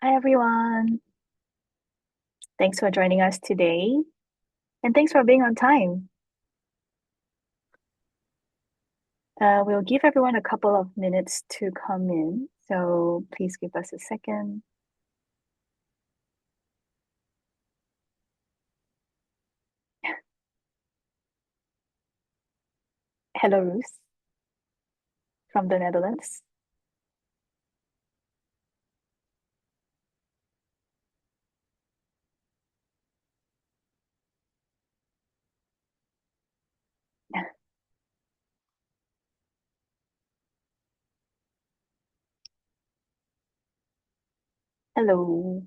Hi, everyone. Thanks for joining us today. And thanks for being on time. We'll give everyone a couple of minutes to come in. So please give us a second. Hello, Ruth from the Netherlands. Hello.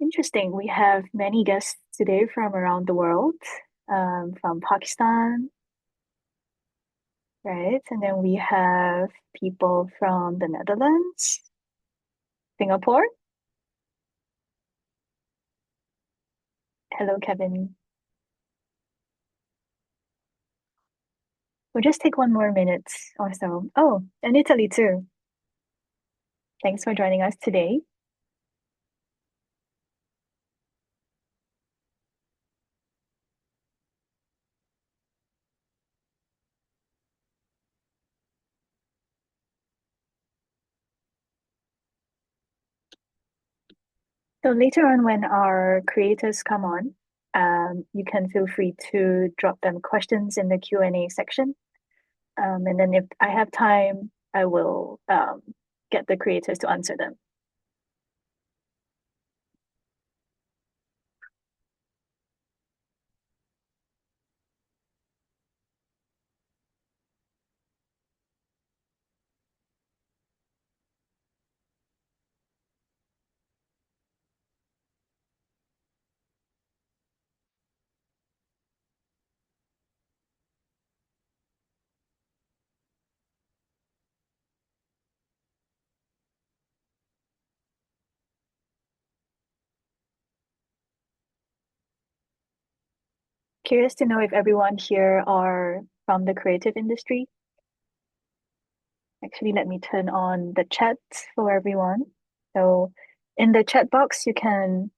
Interesting. We have many guests today from around the world, from Pakistan, right? And then we have people from the Netherlands, Singapore. Hello, Kevin. We'll just take one more minute or so. Oh, and Italy too. Thanks for joining us today. So later on, when our creators come on, you can feel free to drop them questions in the Q&A section. And then if I have time, I will get the creators to answer them. Curious to know if everyone here are from the creative industry. Actually, let me turn on the chat for everyone. So in the chat box, you can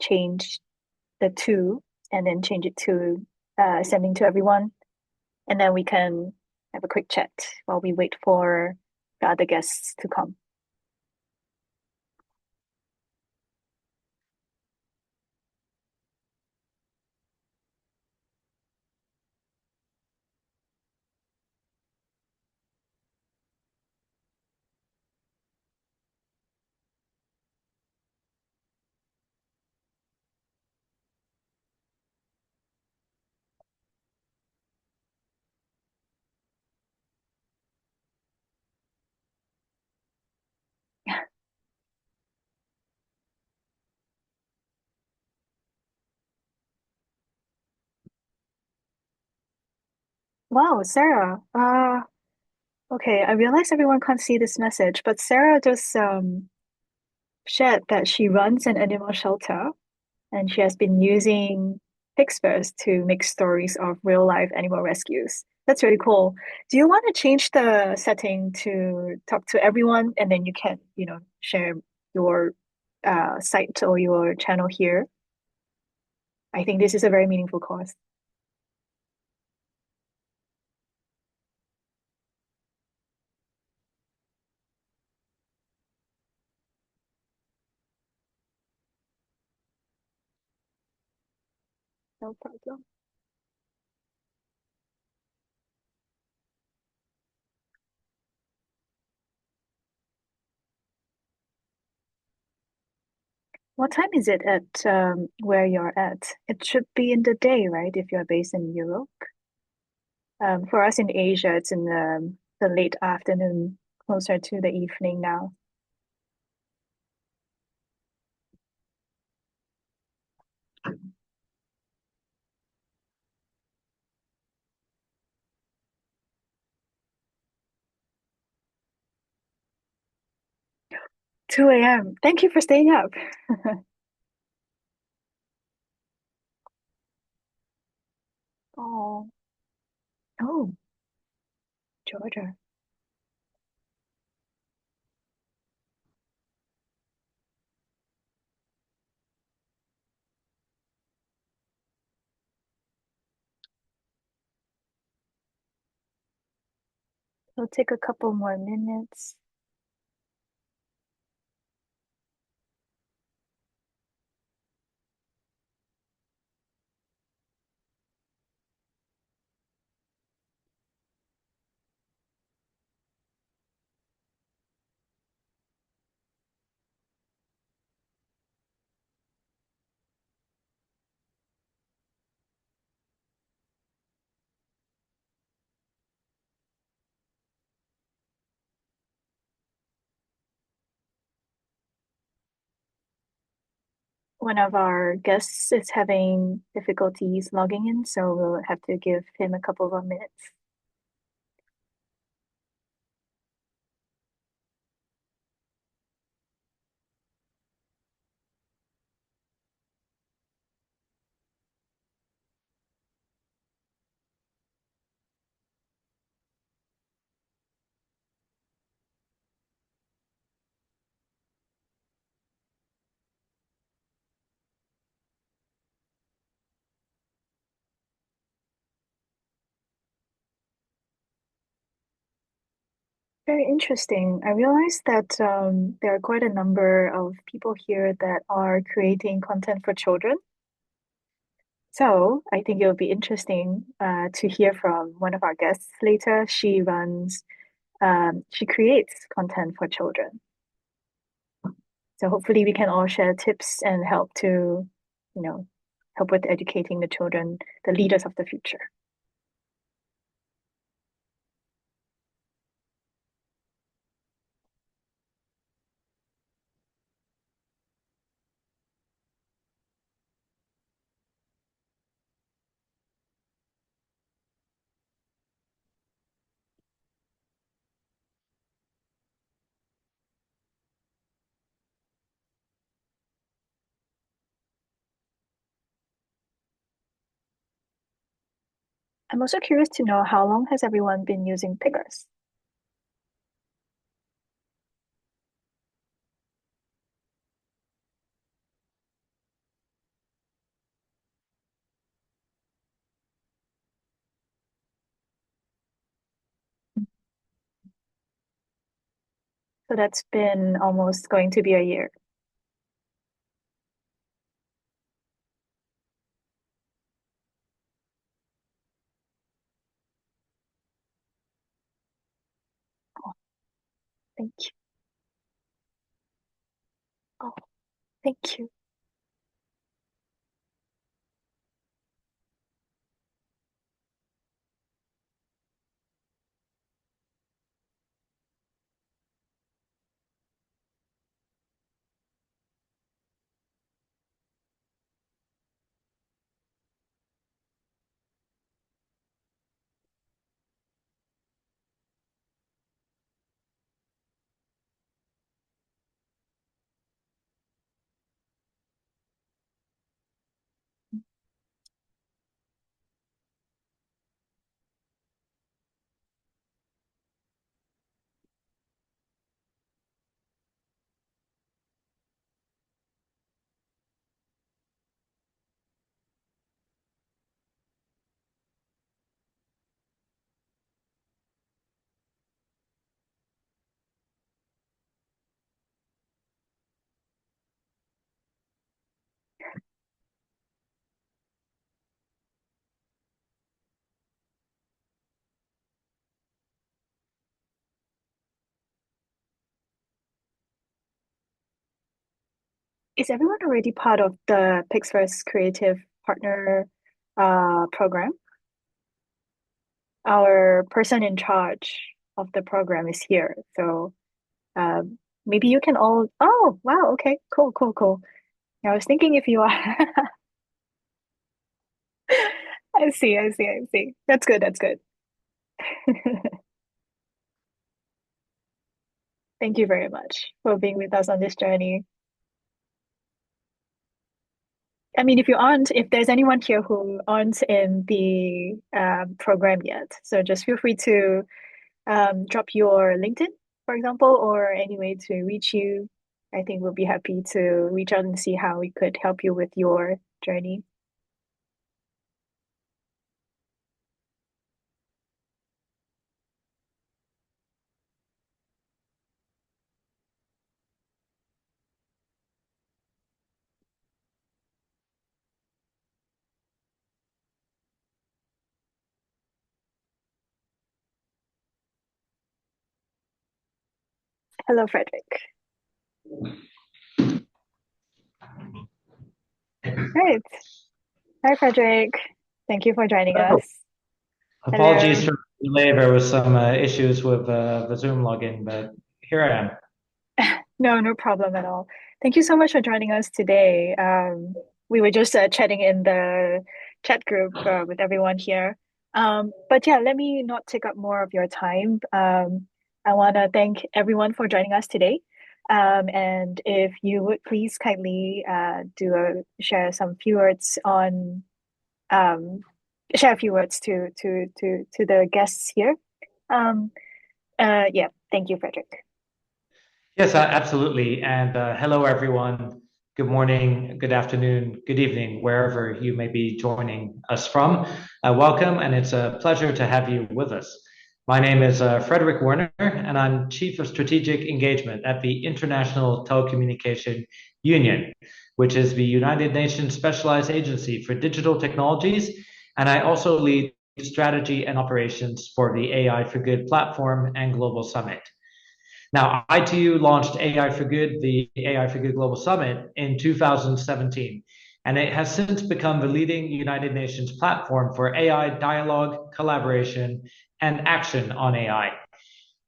change the two and then change it to sending to everyone. And then we can have a quick chat while we wait for the other guests to come. Wow, Sarah. Okay, I realize everyone can't see this message, but Sarah just shared that she runs an animal shelter and she has been using PixVerse to make stories of real life animal rescues. That's really cool. Do you want to change the setting to talk to everyone and then you can, share your site or your channel here? I think this is a very meaningful cause. No problem. What time is it at where you're at? It should be in the day, right? If you're based in Europe. For us in Asia, it's in the late afternoon, closer to the evening now. 2 a.m. Thank you for staying up. Oh, oh, Georgia. It'll take a couple more minutes. One of our guests is having difficulties logging in, so we'll have to give him a couple of minutes. Very interesting. I realized that there are quite a number of people here that are creating content for children. So I think it'll be interesting to hear from one of our guests later. She creates content for children. So hopefully we can all share tips and help to, you know, help with educating the children, the leaders of the future. I'm also curious to know how long has everyone been using PixVerse? So that's been almost going to be a year. Oh, thank you. Oh, thank you. Is everyone already part of the PixVerse Creative Partner program? Our person in charge of the program is here. So maybe you can all, oh, wow, okay, cool, cool, cool. I was thinking if you are, I see, I see, I see. That's good, that's good. Thank you very much for being with us on this journey. I mean, if there's anyone here who aren't in the program yet, so just feel free to drop your LinkedIn, for example, or any way to reach you. I think we'll be happy to reach out and see how we could help you with your journey. Hello, Frederick. Great. Hi, Frederick. Thank you for joining Oh, us. apologies Hello. for the delay. There was some issues with the Zoom login, but here I am. No, no problem at all. Thank you so much for joining us today. We were just chatting in the chat group with everyone here. But yeah, let me not take up more of your time. I want to thank everyone for joining us today. And if you would please kindly share some few words on um, share a few words to the guests here. Um, yeah, thank you, Frederick. Yes, absolutely. And hello, everyone. Good morning, good afternoon, good evening, wherever you may be joining us from. Welcome, and it's a pleasure to have you with us. My name is Frederick Werner, and I'm Chief of Strategic Engagement at the International Telecommunication Union, which is the United Nations Specialized Agency for Digital Technologies. And I also lead strategy and operations for the AI for Good platform and Global Summit. Now, ITU launched AI for Good, the AI for Good Global Summit in 2017, and it has since become the leading United Nations platform for AI dialogue, collaboration, and action on AI.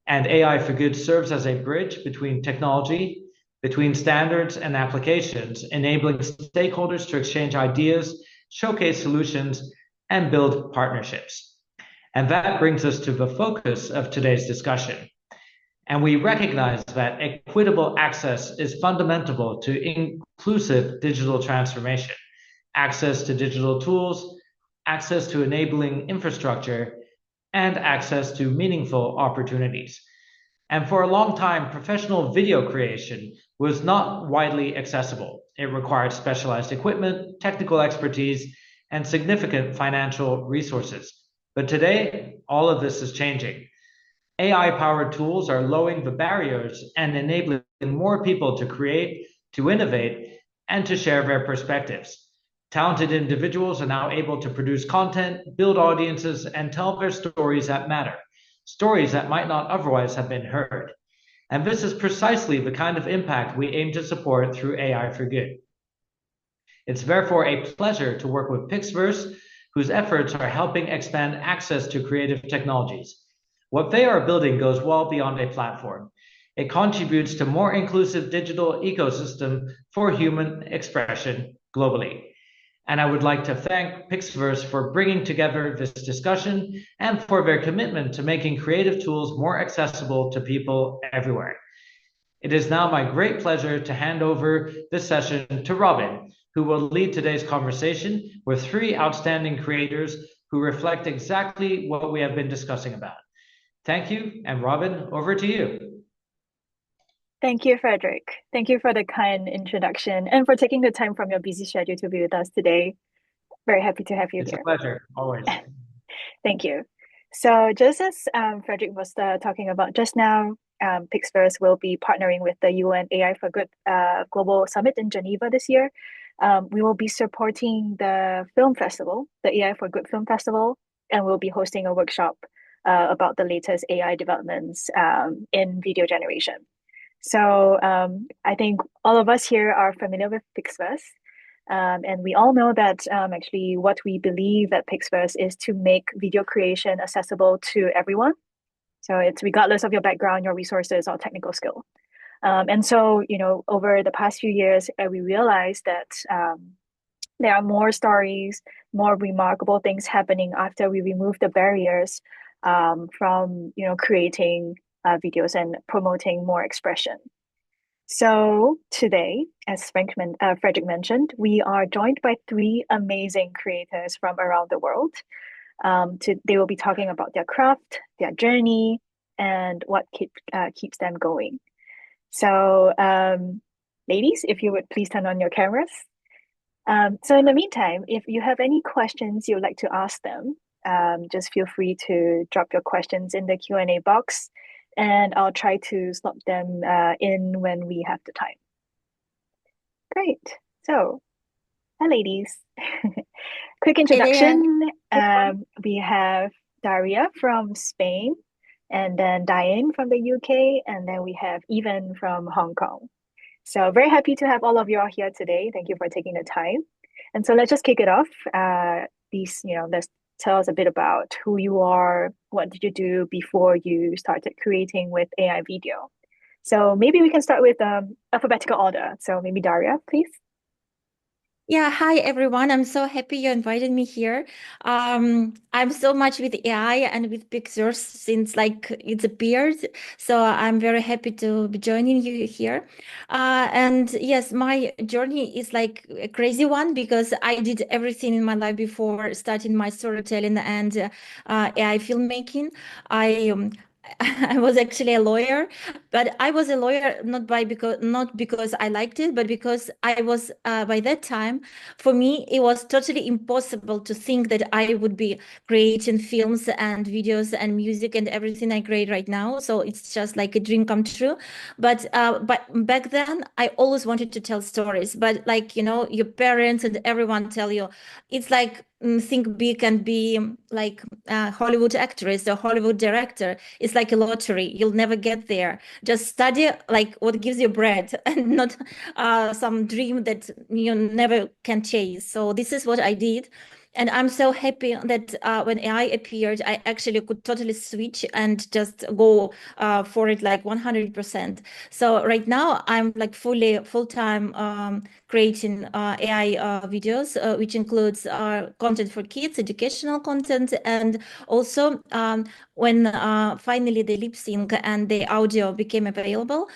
And AI for Good serves as a bridge between technology, between standards and applications, enabling stakeholders to exchange ideas, showcase solutions, and build partnerships. And that brings us to the focus of today's discussion. And we recognize that equitable access is fundamental to inclusive digital transformation, access to digital tools, access to enabling infrastructure, and access to meaningful opportunities. And for a long time, professional video creation was not widely accessible. It required specialized equipment, technical expertise, and significant financial resources. But today, all of this is changing. AI-powered tools are lowering the barriers and enabling more people to create, to innovate, and to share their perspectives. Talented individuals are now able to produce content, build audiences, and tell their stories that matter, stories that might not otherwise have been heard. And this is precisely the kind of impact we aim to support through AI for Good. It's therefore a pleasure to work with PixVerse, whose efforts are helping expand access to creative technologies. What they are building goes well beyond a platform. It contributes to more inclusive digital ecosystem for human expression globally. And I would like to thank PixVerse for bringing together this discussion and for their commitment to making creative tools more accessible to people everywhere. It is now my great pleasure to hand over this session to Robin, who will lead today's conversation with three outstanding creators who reflect exactly what we have been discussing about. Thank you, and Robin, over to you. Thank you, Frederick. Thank you for the kind introduction and for taking the time from your busy schedule to be with us today. Very happy to have you It's a here. pleasure, always. Thank you. So, just as Frederick was talking about just now, PixVerse will be partnering with the UN AI for Good Global Summit in Geneva this year. We will be supporting the film festival, the AI for Good Film Festival, and we'll be hosting a workshop about the latest AI developments in video generation. So I think all of us here are familiar with PixVerse. And we all know that actually what we believe at PixVerse is to make video creation accessible to everyone. So it's regardless of your background, your resources, or technical skill. And so, over the past few years, we realized that there are more stories, more remarkable things happening after we remove the barriers from, creating videos and promoting more expression. So today, as Frederick mentioned, we are joined by three amazing creators from around the world. They will be talking about their craft, their journey, and what keeps them going. So, ladies, if you would please turn on your cameras. So in the meantime, if you have any questions you'd like to ask them, just feel free to drop your questions in the Q&A box, and I'll try to slot them in when we have the time. Great. So, hi, ladies. Quick Hi there. introduction. We have Daria from Spain, and then Diane from the UK, and then we have Even from Hong Kong. So very happy to have all of you all here today. Thank you for taking the time. And so let's just kick it off. Let's tell us a bit about who you are. What did you do before you started creating with AI video? So maybe we can start with alphabetical order. So maybe Daria, please. Yeah, hi everyone. I'm so happy you invited me here. I'm so much with AI and with pictures since like it's appeared. So I'm very happy to be joining you here. And yes, my journey is like a crazy one because I did everything in my life before starting my storytelling and AI filmmaking. I I was actually a lawyer, but I was a lawyer not because I liked it, but because I was by that time, for me, it was totally impossible to think that I would be creating films and videos and music and everything I create right now. So it's just like a dream come true. But back then, I always wanted to tell stories. But like your parents and everyone tell you, it's like think big and be like a Hollywood actress or Hollywood director. It's like a lottery. You'll never get there. Just study like what gives you bread and not some dream that you never can chase. So this is what I did. And I'm so happy that when AI appeared, I actually could totally switch and just go for it like 100%. So right now I'm like full-time creating AI videos, which includes content for kids, educational content, and also when finally the lip sync and the audio became available,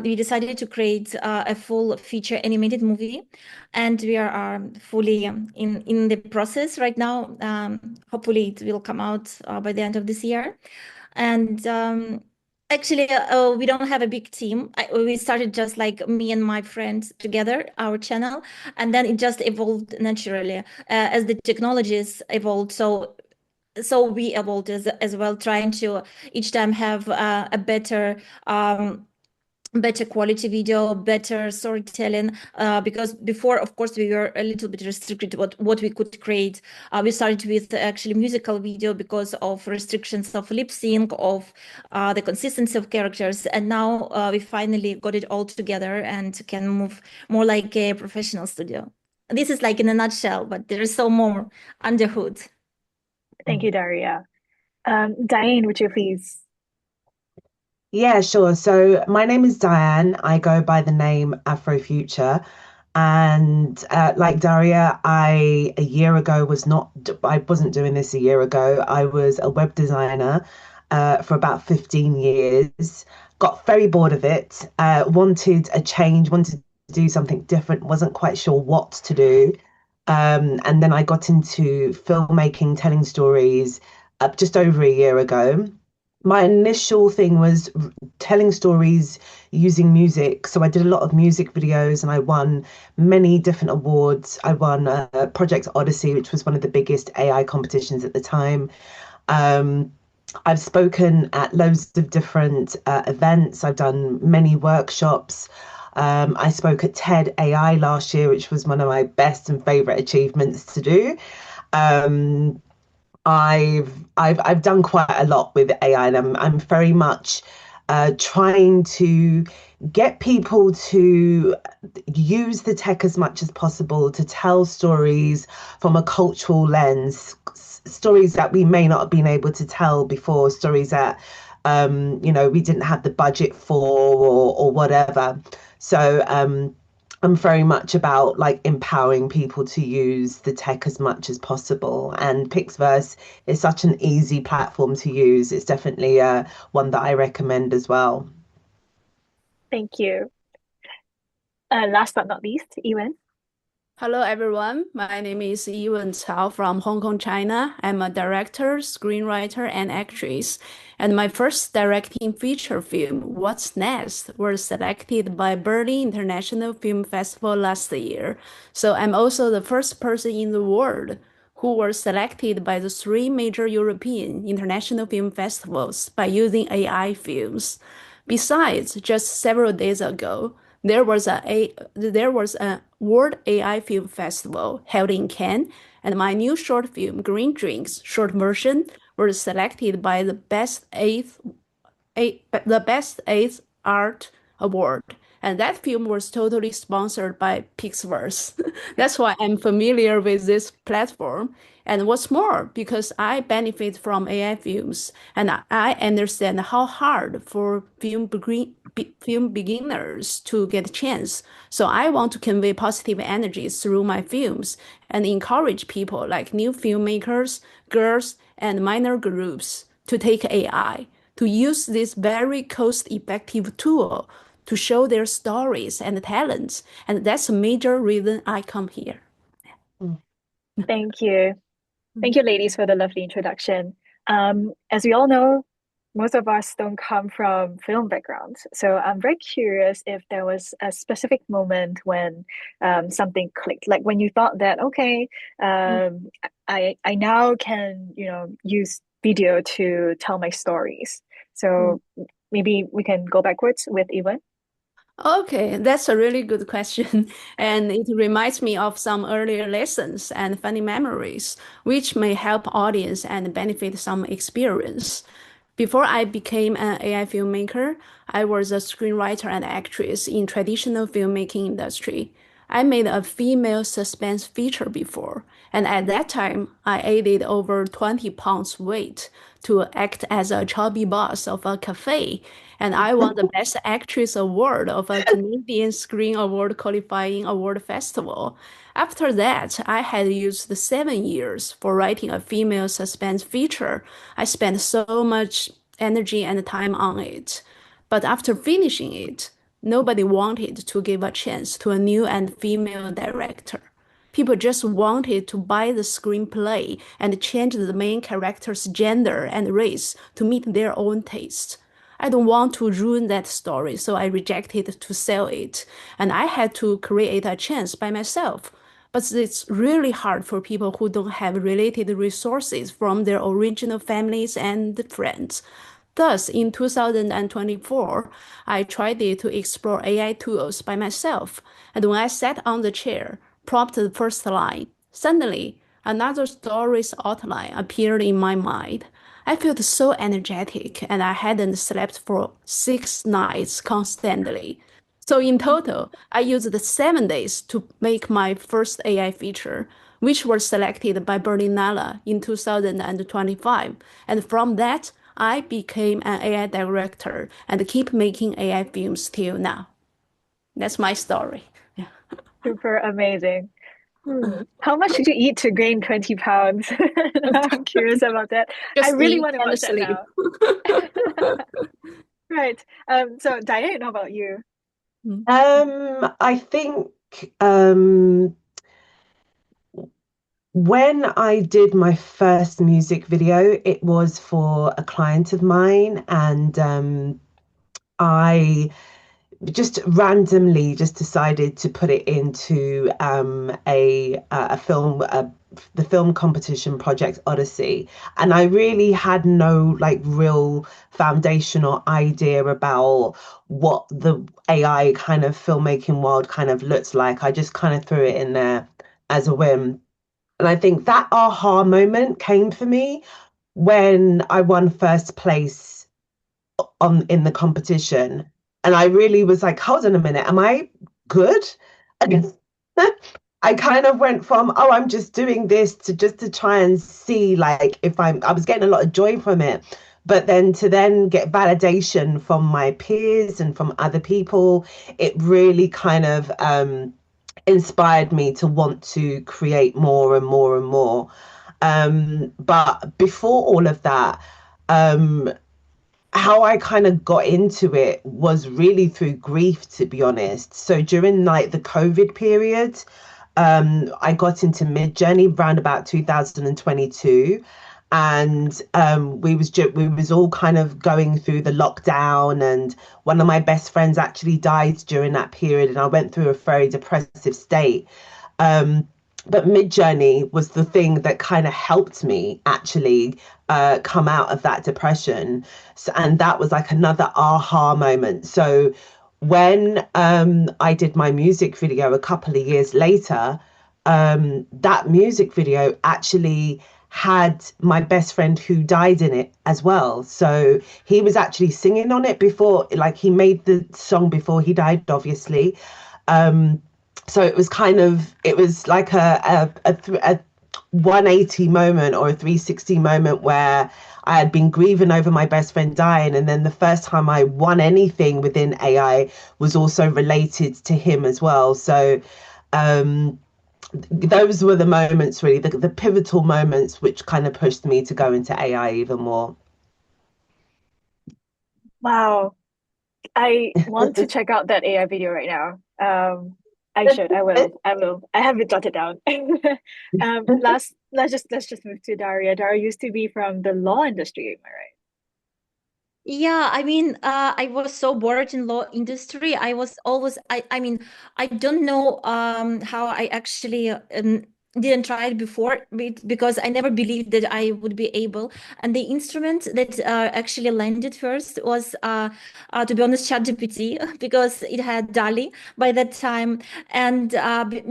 we decided to create a full feature animated movie, and we are fully in the process right now. Hopefully, it will come out by the end of this year, and. Actually, we don't have a big team. We started just like me and my friends together, our channel, and then it just evolved naturally as the technologies evolved. So we evolved as well, trying to each time have a better quality video, better storytelling, because before, of course, we were a little bit restricted what we could create. We started with actually musical video because of restrictions of lip sync, of the consistency of characters, and now we finally got it all together and can move more like a professional studio. This is like in a nutshell, but there is so more under hood. Thank you, Daria. Diane, would you please? Yeah, sure. So my name is Diane. I go by the name Afrofuture. And like Daria, a year ago I wasn't doing this a year ago. I was a web designer for about 15 years, got very bored of it, wanted a change, wanted to do something different, wasn't quite sure what to do. And then I got into filmmaking, telling stories just over a year ago. My initial thing was telling stories using music. So I did a lot of music videos and I won many different awards. I won Project Odyssey, which was one of the biggest AI competitions at the time. Um, I've spoken at loads of different events. I've done many workshops. I spoke at TED AI last year, which was one of my best and favorite achievements to do. Um, I've done quite a lot with AI, and I'm very much trying to get people to use the tech as much as possible to tell stories from a cultural lens, stories that we may not have been able to tell before, stories that we didn't have the budget for or whatever. So I'm very much about like empowering people to use the tech as much as possible. And PixVerse is such an easy platform to use. It's definitely one that I recommend as well. Thank you. Last but not least, Ewan. Hello, everyone. My name is YIWEN CAO from Hong Kong, China. I'm a director, screenwriter, and actress. And my first directing feature film, What's Next, was selected by Berlin International Film Festival last year. So I'm also the first person in the world who was selected by the 3 major European international film festivals by using AI films. Besides, just several days ago, there was a World AI Film Festival held in Cannes, and my new short film, Green Drinks, short version, was selected by the best eighth art award. And that film was totally sponsored by PixVerse. That's why I'm familiar with this platform. And what's more, because I benefit from AI films and I understand how hard for film beginners to get a chance. So I want to convey positive energies through my films and encourage people like new filmmakers, girls, and minor groups to take AI, to use this very cost-effective tool to show their stories and talents. And that's a major reason I come here. Thank you. Thank you, ladies, for the lovely introduction. As we all know, most of us don't come from film backgrounds. So I'm very curious if there was a specific moment when something clicked, like when you thought that, okay, I now can, use video to tell my stories. So maybe we can go backwards with Ewan. Okay, that's a really good question. And it reminds me of some earlier lessons and funny memories, which may help audience and benefit some experience. Before I became an AI filmmaker, I was a screenwriter and actress in traditional filmmaking industry. I made a female suspense feature before, and at that time, I added over 20 pounds weight to act as a chubby boss of a cafe, and I won the Best Actress Award of a Canadian Screen Award qualifying award festival. After that, I had used 7 years for writing a female suspense feature. I spent so much energy and time on it. But after finishing it, nobody wanted to give a chance to a new and female director. People just wanted to buy the screenplay and change the main character's gender and race to meet their own taste. I don't want to ruin that story, so I rejected to sell it, and I had to create a chance by myself. But it's really hard for people who don't have related resources from their original families and friends. Thus, in 2024, I tried to explore AI tools by myself, and when I sat on the chair, prompted the first line, suddenly another story's outline appeared in my mind. I felt so energetic, and I hadn't slept for 6 nights constantly. So in total, I used 7 days to make my first AI feature, which was selected by Berlinale in 2025. And from that, I became an AI director and keep making AI films till now. That's my story. Yeah. Super amazing. How much did you eat to gain 20 pounds? I'm curious about that. I Just really eat want to and watch that sleep. now. Right. So Diane, how about you? I think when I did my first music video, it was for a client of mine, and I just randomly just decided to put it into a film, the film competition Project Odyssey, and I really had no like real foundation or idea about what the AI kind of filmmaking world kind of looks like. I just kind of threw it in there as a whim. And I think that aha moment came for me when I won first place in the competition. And I really was like, hold on a minute, am I good? And I kind of went from, oh, I'm just doing this to just to try and see like if I was getting a lot of joy from it. But then to then get validation from my peers and from other people, it really kind of inspired me to want to create more and more and more. But before all of that, how I kind of got into it was really through grief, to be honest. So during like the COVID period, I got into Midjourney around about 2022, and we was all kind of going through the lockdown, and one of my best friends actually died during that period, and I went through a very depressive state. But Midjourney was the thing that kind of helped me actually come out of that depression. So, and that was like another aha moment. So when I did my music video a couple of years later, that music video actually had my best friend who died in it as well. So he was actually singing on it before, like he made the song before he died, obviously. So it was kind of, it was like a 180 moment or a 360 moment where I had been grieving over my best friend dying, and then the first time I won anything within AI was also related to him as well. So those were the moments, really, the pivotal moments which kind of pushed me to go into AI even more. Wow. I want to check out that AI video right now. I should. I will. I will. I have it jotted down. Let's just move to Daria. Daria used to be from the law industry, am I right? Yeah, I mean, I was so bored in law industry. I was always, I mean, I don't know how I actually didn't try it before because I never believed that I would be able. And the instrument that actually landed first was, to be honest, ChatGPT because it had DALI by that time, and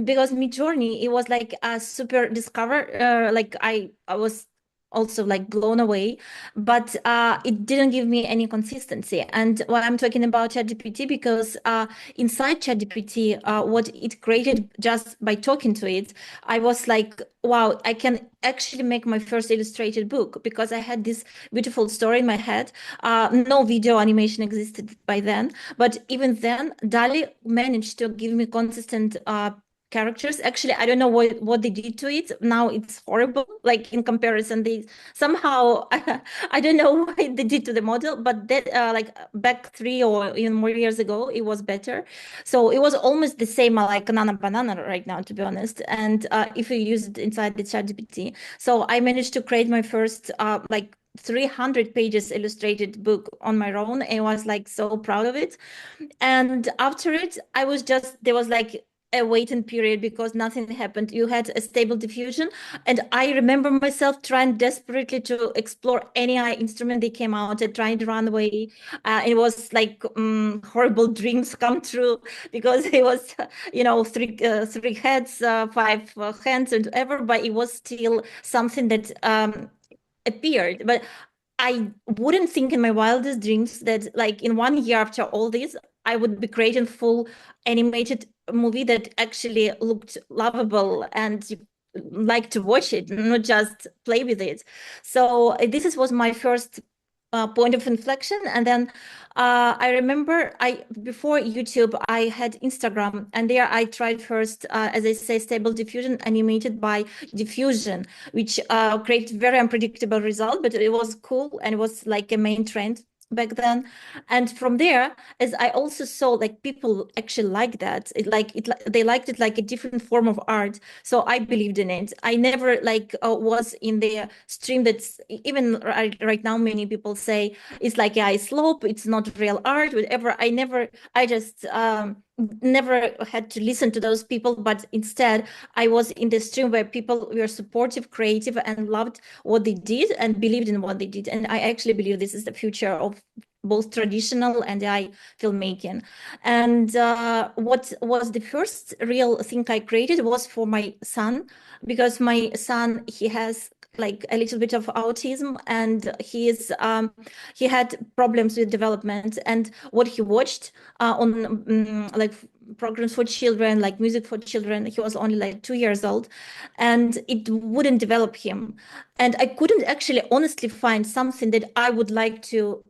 because Midjourney, it was like a super discover. Like I was also like blown away, but it didn't give me any consistency. And what I'm talking about ChatGPT, because inside ChatGPT, what it created just by talking to it, I was like, wow, I can actually make my first illustrated book because I had this beautiful story in my head. No video animation existed by then, but even then, DALI managed to give me consistent characters. Actually, I don't know what they did to it. Now it's horrible. Like in comparison, they somehow I don't know what they did to the model, but that like back 3 or even more years ago, it was better. So it was almost the same like banana right now, to be honest. And if you use it inside the ChatGPT, so I managed to create my first like 300 pages illustrated book on my own. I was like so proud of it. And after it, I was just, there was like a waiting period because nothing happened. You had a stable diffusion. And I remember myself trying desperately to explore any AI instrument that came out and trying to run away. It was like horrible dreams come true because it was, three heads, five hands and whatever, but it was still something that appeared. But I wouldn't think in my wildest dreams that like in 1 year after all this, I would be creating full animated movie that actually looked lovable and you like to watch it, not just play with it. So this was my first point of inflection. And then I remember before YouTube, I had Instagram, and there I tried first, as I say, stable diffusion animated by diffusion, which created very unpredictable result, but it was cool and it was like a main trend back then. And from there, as I also saw like people actually like that, they liked it like a different form of art. So I believed in it. I never like was in the stream that's even right now many people say it's like a slope, it's not real art, whatever. I just never had to listen to those people, but instead I was in the stream where people were supportive, creative, and loved what they did and believed in what they did. And I actually believe this is the future of both traditional and AI filmmaking. And what was the first real thing I created was for my son, because my son, he has like a little bit of autism, and he had problems with development. And what he watched on like programs for children, like music for children, he was only like 2 years old, and it wouldn't develop him. And I couldn't actually honestly find something that I would like to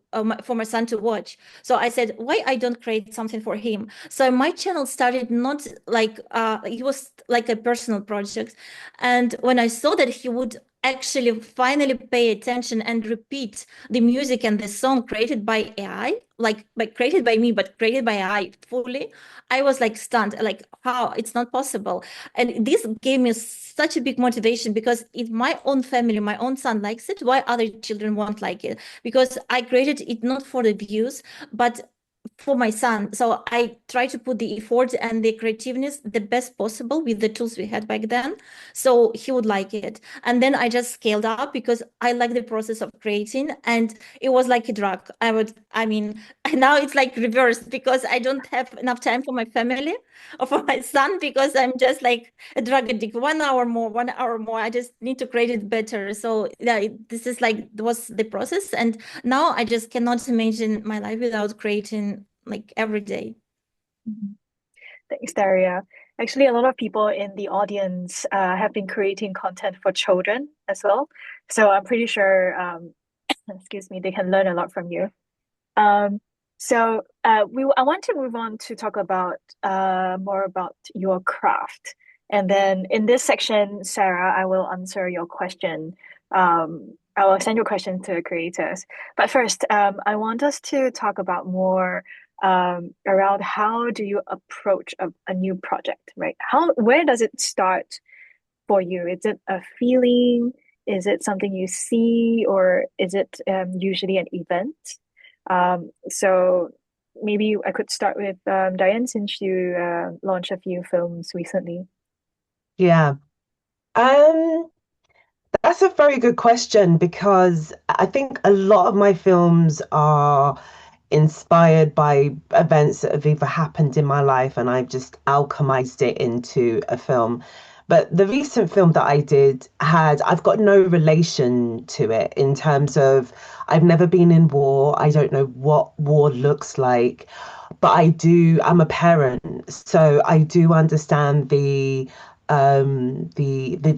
for my son to watch. So I said, why I don't create something for him? So my channel started not like it was like a personal project. And when I saw that he would actually finally pay attention and repeat the music and the song created by AI, like created by me, but created by AI fully, I was like stunned, like how it's not possible. And this gave me such a big motivation, because if my own family, my own son likes it, why other children won't like it? Because I created it not for the views, but for my son. So I try to put the effort and the creativeness the best possible with the tools we had back then, so he would like it. And then I just scaled up, because I like the process of creating, and it was like a drug. I mean, now it's like reversed, because I don't have enough time for my family or for my son, because I'm just like a drug addict. 1 hour more, 1 hour more. I just need to create it better. So yeah, this is like was the process, and now I just cannot imagine my life without creating like every day. Mhm. Thanks, Daria. Actually, a lot of people in the audience have been creating content for children as well. So I'm pretty sure, excuse me, they can learn a lot from you. Um, so I want to move on to talk about more about your craft. And then in this section, Sarah, I will answer your question. I will send your question to the creators. But first, I want us to talk about more around how do you approach a new project, right? Where does it start for you? Is it a feeling? Is it something you see, or is it usually an event? So maybe I could start with Diane, since you launched a few films recently. Yeah. Um, that's a very good question because I think a lot of my films are inspired by events that have either happened in my life and I've just alchemized it into a film. But the recent film that I did I've got no relation to it in terms of I've never been in war. I don't know what war looks like, but I'm a parent, so I do understand the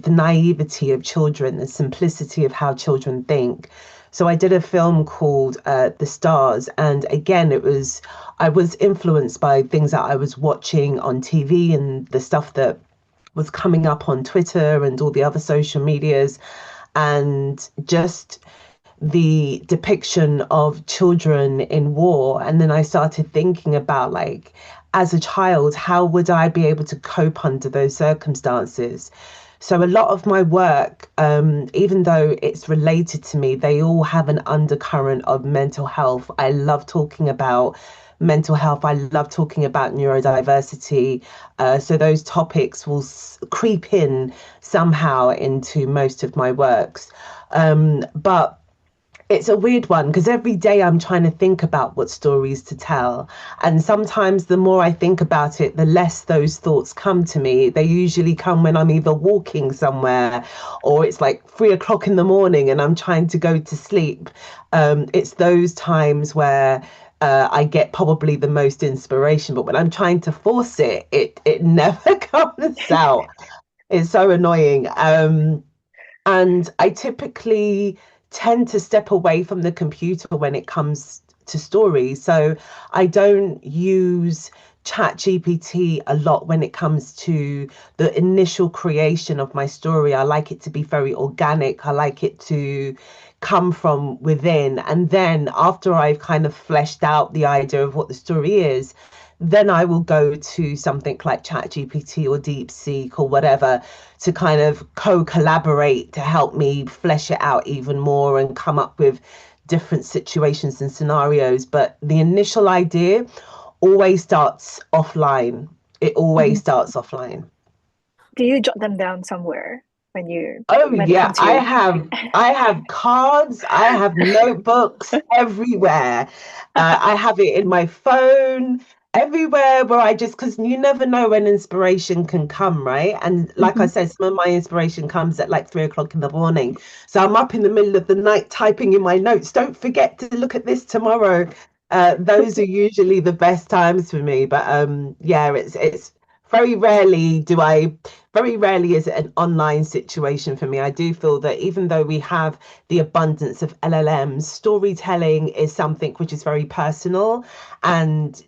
naivety of children, the simplicity of how children think. So I did a film called The Stars, and again, I was influenced by things that I was watching on TV and the stuff that was coming up on Twitter and all the other social medias, and just the depiction of children in war. And then I started thinking about, like, as a child, how would I be able to cope under those circumstances? So a lot of my work, even though it's related to me, they all have an undercurrent of mental health. I love talking about mental health. I love talking about neurodiversity. So those topics will creep in somehow into most of my works. But it's a weird one because every day I'm trying to think about what stories to tell. And sometimes the more I think about it, the less those thoughts come to me. They usually come when I'm either walking somewhere or it's like 3 o'clock in the morning and I'm trying to go to sleep. It's those times where I get probably the most inspiration. But when I'm trying to force it, it never comes out. It's so annoying. And I typically tend to step away from the computer when it comes to stories. So I don't use ChatGPT a lot when it comes to the initial creation of my story. I like it to be very organic. I like it to come from within. And then after I've kind of fleshed out the idea of what the story is, then I will go to something like ChatGPT or DeepSeek or whatever to kind of co-collaborate to help me flesh it out even more and come up with different situations and scenarios. But the initial idea always starts offline. It always Mhm. starts offline. Do you jot them down somewhere Oh when it yeah, comes to you? I have cards, I have notebooks everywhere. I have it in my phone. Everywhere where I just, because you never know when inspiration can come, right? And like I Mm-hmm. said, some of my inspiration comes at like 3 o'clock in the morning. So I'm up in the middle of the night typing in my notes. Don't forget to look at this tomorrow. Those are usually the best times for me. But yeah, it's very rarely do I, very rarely is it an online situation for me. I do feel that even though we have the abundance of LLMs, storytelling is something which is very personal. And,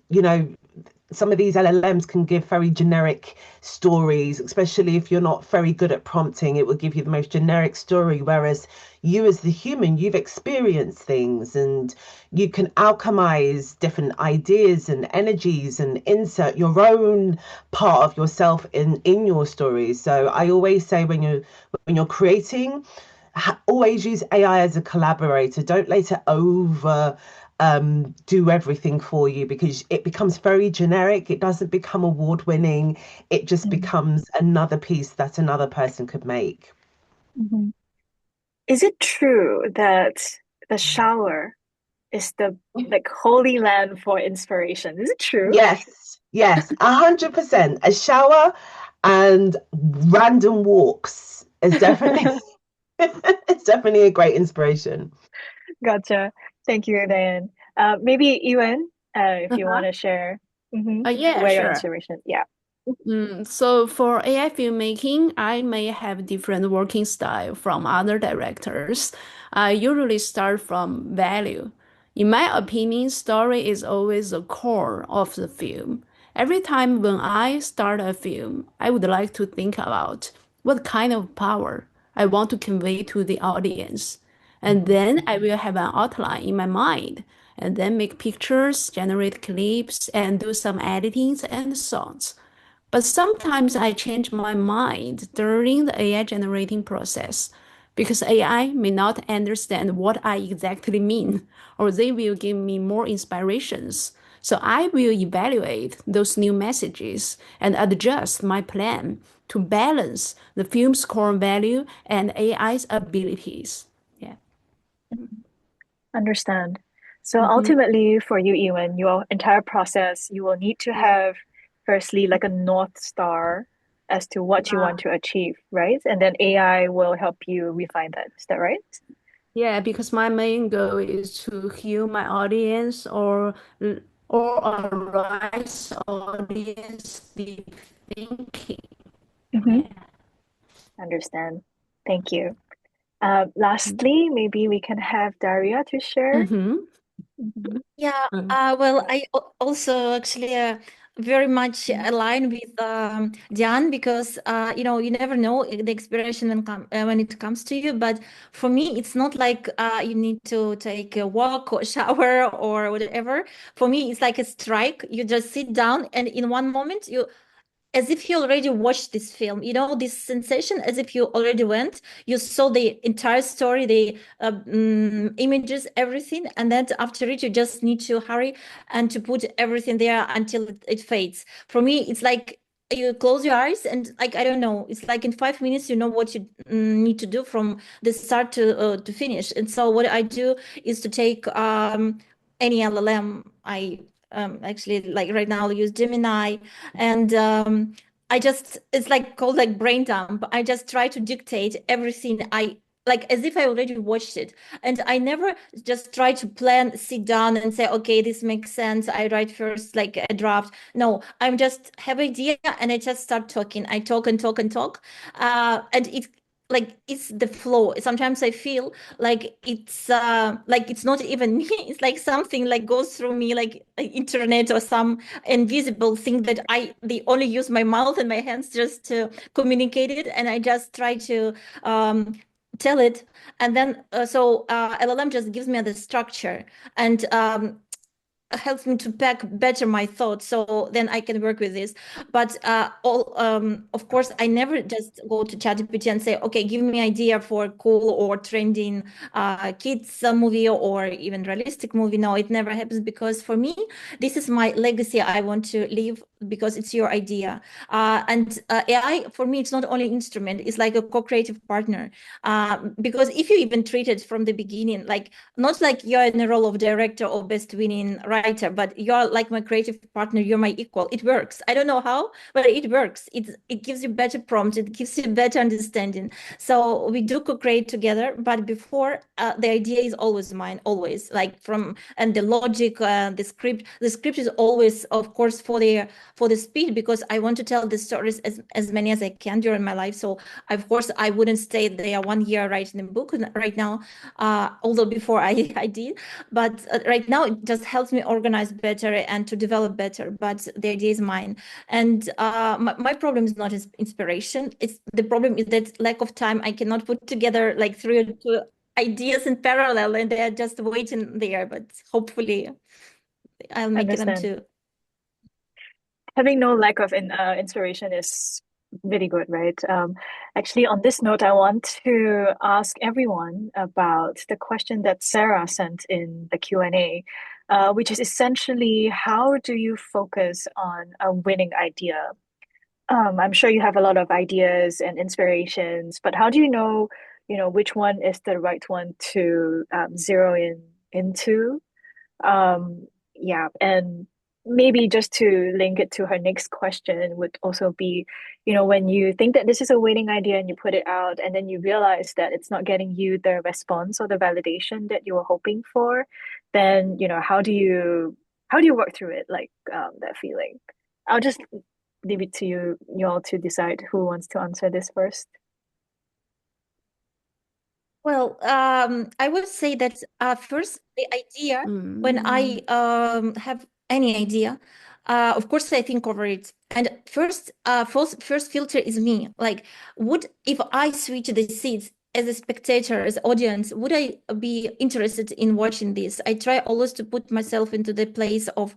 some of these LLMs can give very generic stories, especially if you're not very good at prompting, it will give you the most generic story. Whereas you, as the human, you've experienced things and you can alchemize different ideas and energies and insert your own part of yourself in your stories. So I always say when you're creating, always use AI as a collaborator. Don't let it over do everything for you because it becomes very generic. It doesn't become award winning. It just becomes another piece that another person could make. Mm-hmm. Is it true that the shower is the like holy land for inspiration? Is it true? Yes, yes, 100%. A shower and random walks is definitely it's definitely a great inspiration. Gotcha. Thank you, Diane. Maybe Ewan, if you want Uh-huh. to share Yeah, where your sure. inspiration. Yeah. So for AI filmmaking, I may have different working style from other directors. I usually start from value. In my opinion, story is always the core of the film. Every time when I start a film, I would like to think about what kind of power I want to convey to the audience. And then I will have an outline in my mind, and then make pictures, generate clips, and do some editings and songs. But sometimes I change my mind during the AI generating process because AI may not understand what I exactly mean, or they will give me more inspirations. So I will evaluate those new messages and adjust my plan to balance the film's core value and AI's abilities. Yeah. Understand. So Mhm. ultimately, for you, Ewan, your entire process, you will need to have firstly like a North Star as to what you want to achieve, right? And then AI will help you refine that. Is that right? Yeah, because my main goal is to heal my audience or arise audience deep thinking. Mm-hmm. Yeah. Understand. Thank you. Lastly, maybe we can have Daria to share. Mm-hmm. Mhm. Yeah, Mm. well, also actually very much align with Diane because you never know the inspiration when it comes to you. But for me, it's not like you need to take a walk or shower or whatever. For me, it's like a strike. You just sit down, and in one moment, you as if you already watched this film, this sensation as if you already went, you saw the entire story, the images, everything, and then after it, you just need to hurry and to put everything there until it fades. For me, it's like you close your eyes and like I don't know, it's like in 5 minutes you know what you need to do from the start to finish. And so what I do is to take any LLM. I actually like right now use Gemini, and I just it's like called like brain dump. I just try to dictate everything I like as if I already watched it. And I never just try to plan, sit down and say, okay, this makes sense. I write first like a draft. No, I'm just have idea and I just start talking. I talk and talk and talk. And it like it's the flow. Sometimes I feel like it's not even me. It's like something like goes through me like internet or some invisible thing that they only use my mouth and my hands just to communicate it, and I just try to um, tell it, and then LLM just gives me the structure and helps me to pack better my thoughts so then I can work with this. But all of course I never just go to ChatGPT and say, okay, give me idea for cool or trending kids movie or even realistic movie. No, it never happens because for me this is my legacy. I want to leave because it's your idea. And AI, for me, it's not only instrument, it's like a co-creative partner. Because if you even treat it from the beginning, like not like you're in the role of director or best winning writer, but you're like my creative partner, you're my equal. It works. I don't know how, but it works. It gives you better prompt, it gives you better understanding. So we do co-create together, but before the idea is always mine, always, like from, and the logic, the script is always, of course, for the speed, because I want to tell the stories as many as I can during my life. So of course I wouldn't stay there 1 year writing a book right now, although before I did, but right now it just helps me organize better and to develop better, but the idea is mine. And my problem is not inspiration, it's the problem is that lack of time. I cannot put together like 3 or 2 ideas in parallel, and they're just waiting there, but hopefully I'll make them Understand. too. Having no lack of inspiration is really good, right? Actually, on this note, I want to ask everyone about the question that Sarah sent in the Q&A, which is essentially, how do you focus on a winning idea? I'm sure you have a lot of ideas and inspirations, but how do which one is the right one to zero into? Yeah, and maybe just to link it to her next question would also be, when you think that this is a winning idea and you put it out and then you realize that it's not getting you the response or the validation that you were hoping for, then, how do you work through it, like that feeling? I'll just leave it to you all to decide who wants to answer this first. Well, I would say that first, the idea, when I have any idea, of course I think over it. And first filter is me. Like, if I switch the seats as a spectator, as audience, would I be interested in watching this? I try always to put myself into the place of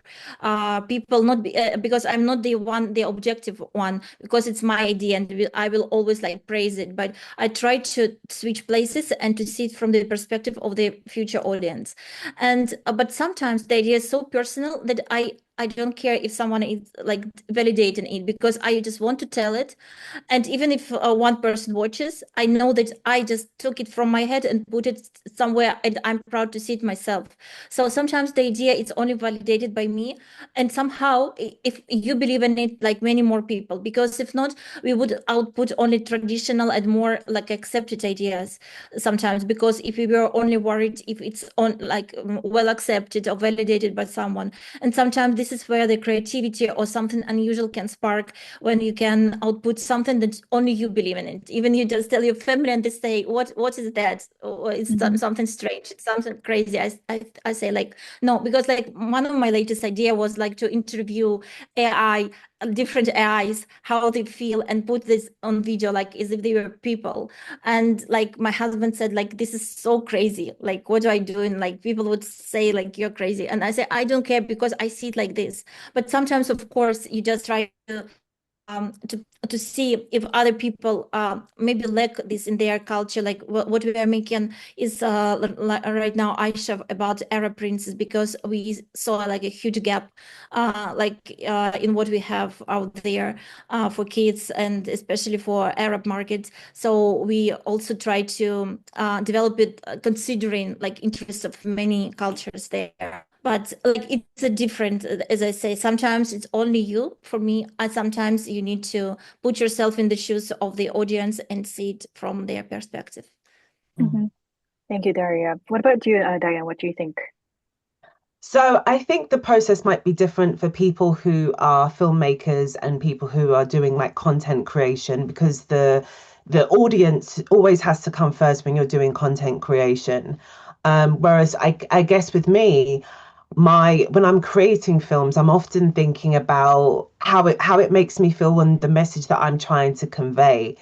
people, not because I'm not the objective one, because it's my idea and I will always like praise it. But I try to switch places and to see it from the perspective of the future audience. And but sometimes the idea is so personal that I don't care if someone is like validating it, because I just want to tell it. And even if one person watches, I know that I just took it from my head and put it somewhere, and I'm proud to see it myself. So sometimes the idea is only validated by me, and somehow if you believe in it, like many more people, because if not, we would output only traditional and more like accepted ideas sometimes, because if we were only worried if it's on like well accepted or validated by someone. And sometimes this is where the creativity or something unusual can spark, when you can output something that only you believe in it. Even you just tell your family and they say, what is that? Or it's something strange, it's something crazy. I say like, no, because like one of my latest idea was like to interview AI, different AIs, how they feel, and put this on video, like as if they were people. And like my husband said, like, this is so crazy. Like, what do I do? And like people would say like, you're crazy. And I say, I don't care, because I see it like this. But sometimes, of course, you just try to see if other people maybe lack this in their culture. Like what we are making is right now Aisha about Arab princes, because we saw like a huge gap in what we have out there for kids, and especially for Arab markets. So we also try to develop it considering like interests of many cultures there. But like it's a different, as I say, sometimes it's only you. For me, sometimes you need to put yourself in the shoes of the audience and see it from their perspective. Thank you, Daria. What about you, Diane? What do you think? So I think the process might be different for people who are filmmakers and people who are doing like content creation, because the audience always has to come first when you're doing content creation. Whereas I guess with me, when I'm creating films, I'm often thinking about how it makes me feel and the message that I'm trying to convey.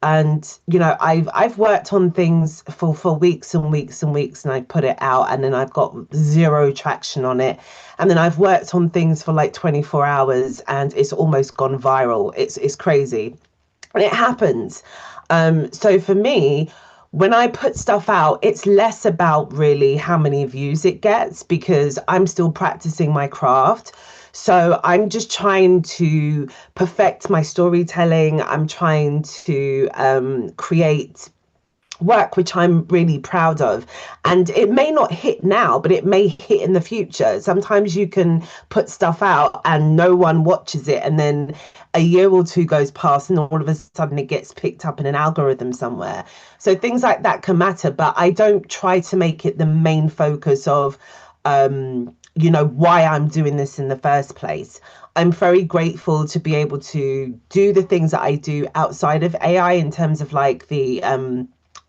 And I've worked on things for weeks and weeks and weeks, and I put it out, and then I've got zero traction on it. And then I've worked on things for like 24 hours and it's almost gone viral. It's crazy. And it happens. So for me, when I put stuff out, it's less about really how many views it gets because I'm still practicing my craft. So I'm just trying to perfect my storytelling. I'm trying to create work which I'm really proud of. And it may not hit now, but it may hit in the future. Sometimes you can put stuff out and no one watches it, and then a year or two goes past and all of a sudden it gets picked up in an algorithm somewhere. So things like that can matter, but I don't try to make it the main focus of why I'm doing this in the first place. I'm very grateful to be able to do the things that I do outside of AI in terms of like the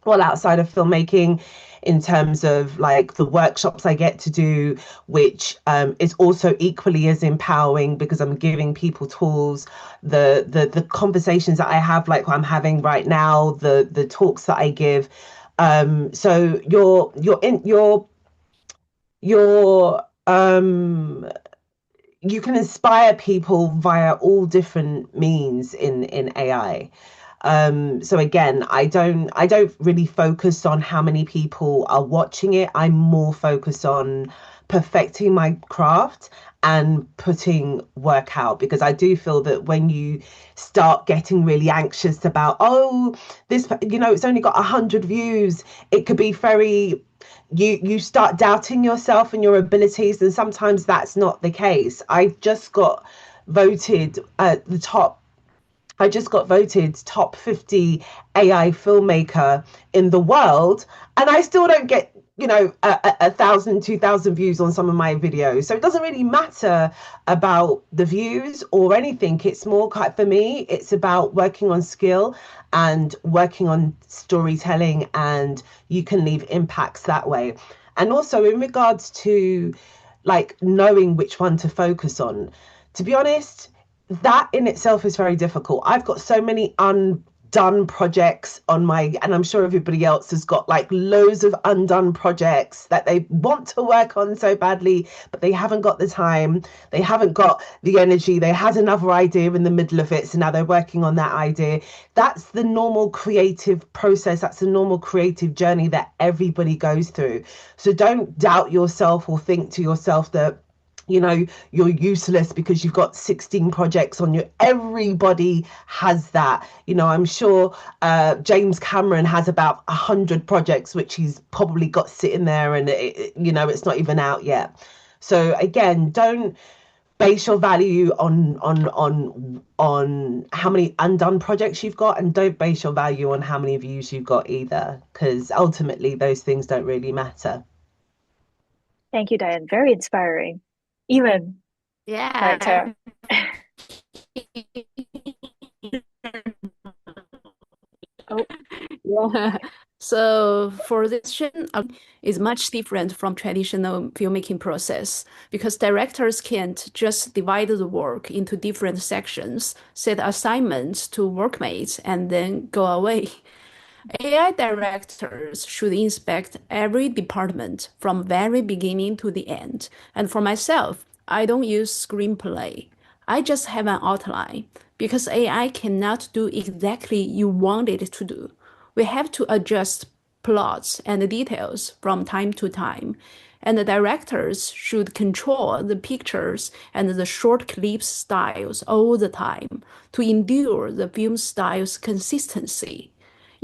outside of filmmaking, in terms of like the workshops I get to do, which is also equally as empowering because I'm giving people tools, the conversations that I have, like I'm having right now, the talks that I give. So you can inspire people via all different means in AI. So again, I don't really focus on how many people are watching it. I'm more focused on perfecting my craft and putting work out, because I do feel that when you start getting really anxious about, oh, this, it's only got 100 views, it could be very, you start doubting yourself and your abilities, and sometimes that's not the case. Voted at the top I just got voted top 50 AI filmmaker in the world, and I still don't get, 1,000, 2,000 views on some of my videos. So it doesn't really matter about the views or anything. It's more for me, it's about working on skill and working on storytelling, and you can leave impacts that way. And also in regards to like knowing which one to focus on, to be honest, that in itself is very difficult. I've got so many undone projects on my, and I'm sure everybody else has got like loads of undone projects that they want to work on so badly, but they haven't got the time, they haven't got the energy, they had another idea in the middle of it, so now they're working on that idea. That's the normal creative process, that's the normal creative journey that everybody goes through. So don't doubt yourself or think to yourself that you're useless because you've got 16 projects on you. Everybody has that. I'm sure James Cameron has about 100 projects which he's probably got sitting there, and it's not even out yet. So again, don't base your value on how many undone projects you've got, and don't base your value on how many views you've got either, because ultimately those things don't really matter. Thank you, Diane. Very inspiring. Even Yeah. character. Oh, Yeah. So for this section is much different from traditional filmmaking process because directors can't just divide the work into different sections, set assignments to workmates, and then go away. AI directors should inspect every department from very beginning to the end. And for myself, I don't use screenplay. I just have an outline because AI cannot do exactly you want it to do. We have to adjust plots and details from time to time. And the directors should control the pictures and the short clips styles all the time to endure the film style's consistency.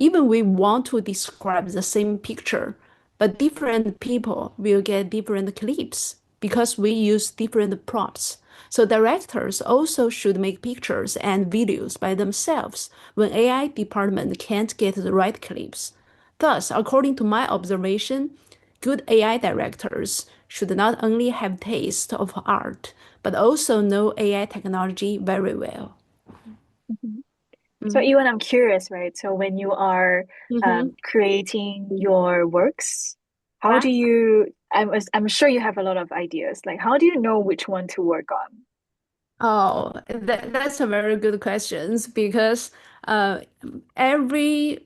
Even we want to describe the same picture, but different people will get different clips because we use different props. So directors also should make pictures and videos by themselves when AI department can't get the right clips. Thus, according to my observation, good AI directors should not only have taste of art, but also know AI technology very well. mhm. So Mm-hmm. even I'm curious, right? So when you are Mm-hmm. creating your works, how Yeah. do you, I'm sure you have a lot of ideas. Like, how do you know which one to work on? Oh, that's a very good question because uh, every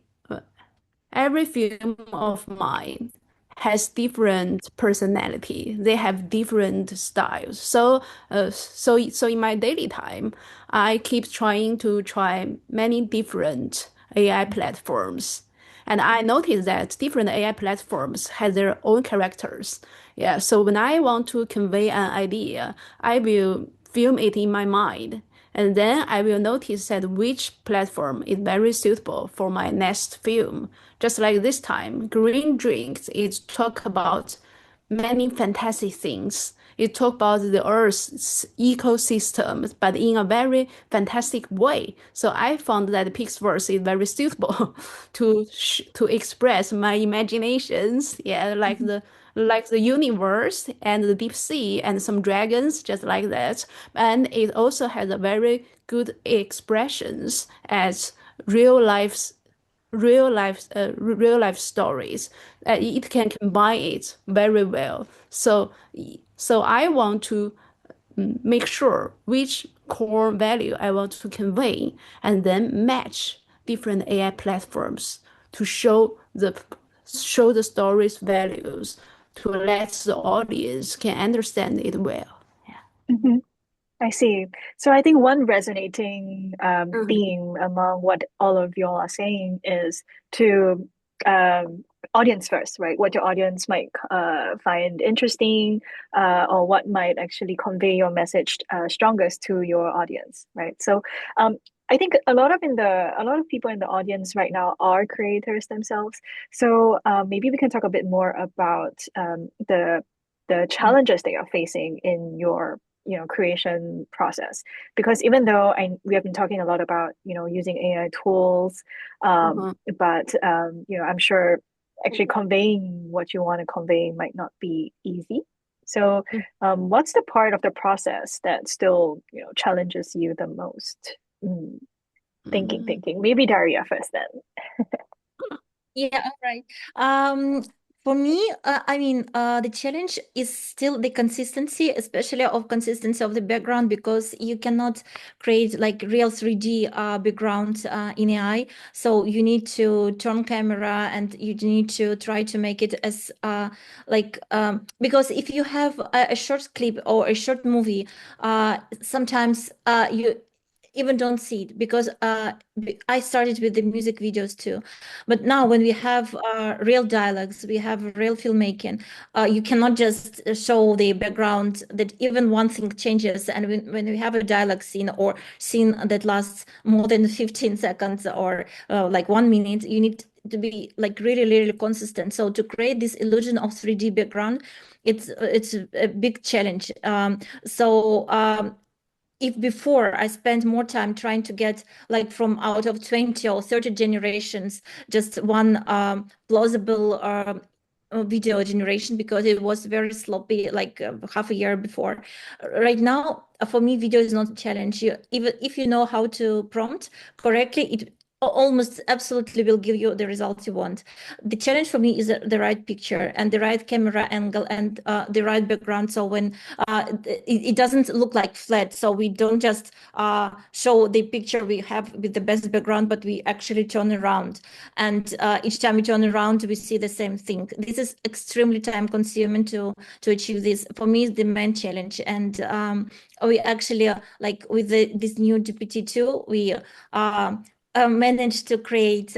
every film of mine has different personality. They have different styles. So in my daily time, I keep trying to try many different AI platforms. And I noticed that different AI platforms have their own characters. Yeah, so when I want to convey an idea, I will film it in my mind. And then I will notice that which platform is very suitable for my next film. Just like this time, Green Drinks is talk about many fantastic things. It talk about the Earth's ecosystem, but in a very fantastic way. So I found that PixVerse is very suitable to express my imaginations. Yeah, like the universe and the deep sea and some dragons, just like that. And it also has a very good expressions as real life real life stories. It can combine it very well. So I want to make sure which core value I want to convey and then match different AI platforms to show the story's values to let the audience can understand it well. Mhm. I see. So I think one resonating Mhm. theme among what all of y'all are saying is to audience first, right? What your audience might find interesting, or what might actually convey your message strongest to your audience, right? So I think a lot of people in the audience right now are creators themselves. So maybe we can talk a bit more about the challenges that you're facing in your creation process, because even though we have been talking a lot about using AI tools, Mhm. but I'm sure actually conveying what you want to convey might not be easy. So what's the part of the process that still challenges you the most? Mm, Mhm. thinking maybe Daria first then. Yeah, all right. For me, I mean, the challenge is still the consistency, especially of consistency of the background, because you cannot create like real 3D background in AI. So you need to turn camera and you need to try to make it as because if you have a short clip or a short movie, sometimes you even don't see it because I started with the music videos too. But now, when we have real dialogues, we have real filmmaking, you cannot just show the background that even one thing changes. And when we have a dialogue scene or scene that lasts more than 15 seconds or like 1 minute, you need to be like really, really consistent. So to create this illusion of 3D background, it's a big challenge. If before I spent more time trying to get like from out of 20 or 30 generations, just one plausible video generation because it was very sloppy like half a year before. Right now, for me, video is not a challenge. Even if you know how to prompt correctly, it almost absolutely will give you the results you want. The challenge for me is the right picture and the right camera angle and the right background. So when it doesn't look like flat. So we don't just show the picture we have with the best background, but we actually turn around. And each time we turn around, we see the same thing. This is extremely time consuming to achieve this. For me, it's the main challenge. And we actually, like with this new GPT-2, we managed to create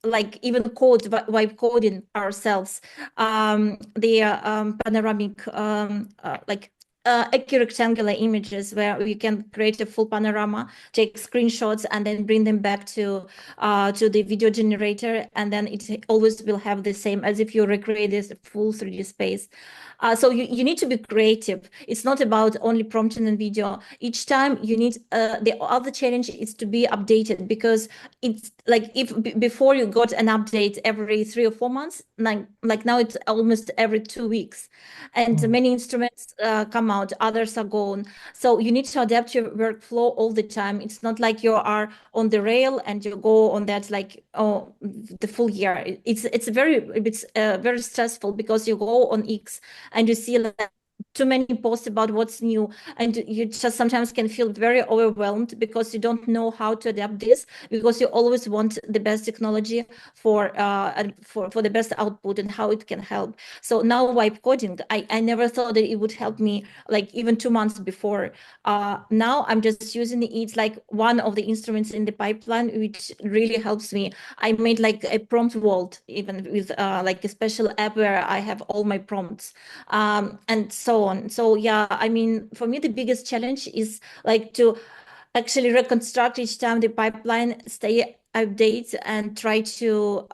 like even code while coding ourselves the panoramic equirectangular images where we can create a full panorama, take screenshots, and then bring them back to the video generator, and then it always will have the same as if you recreate this full 3D space. So you need to be creative. It's not about only prompting and video. Each time you need the other challenge is to be updated, because it's like if before you got an update every 3 or 4 months, like now it's almost every 2 weeks, and many instruments come out, others are gone. So you need to adapt your workflow all the time. It's not like you are on the rail and you go on that like the full year. It's very stressful because you go on X and you see like too many posts about what's new, and you just sometimes can feel very overwhelmed because you don't know how to adapt this, because you always want the best technology for the best output and how it can help. So now vibe coding, I never thought that it would help me like even 2 months before. Now I'm just using it like one of the instruments in the pipeline, which really helps me. I made like a prompt vault, even with like a special app where I have all my prompts, and so on. So yeah, I mean, for me, the biggest challenge is like to actually reconstruct each time the pipeline, stay updates, and try to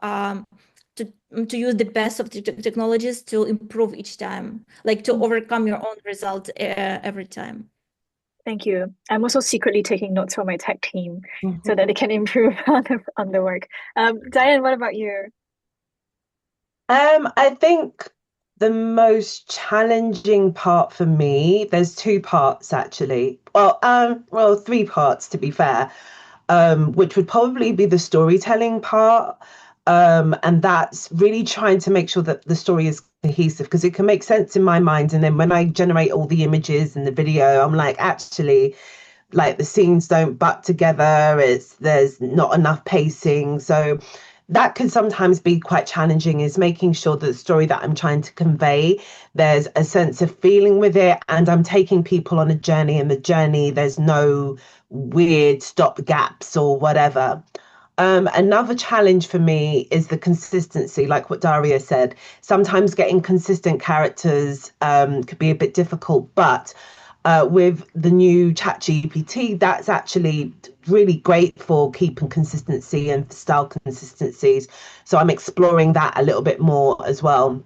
use the best of the technologies to improve each time, like to overcome your own result every time. Thank you. I'm also secretly taking notes for my tech team so that Mhm. they can improve on the work. Diane, what about you? I think the most challenging part for me, there's two parts actually. Well, three parts to be fair, which would probably be the storytelling part. And that's really trying to make sure that the story is cohesive because it can make sense in my mind. And then when I generate all the images and the video, I'm like, actually, like the scenes don't butt together. There's not enough pacing. So that can sometimes be quite challenging, is making sure that the story that I'm trying to convey, there's a sense of feeling with it, and I'm taking people on a journey, and the journey, there's no weird stop gaps or whatever. Another challenge for me is the consistency, like what Daria said. Sometimes getting consistent characters could be a bit difficult, but with the new chat GPT, that's actually really great for keeping consistency and style consistencies. So I'm exploring that a little bit more as well.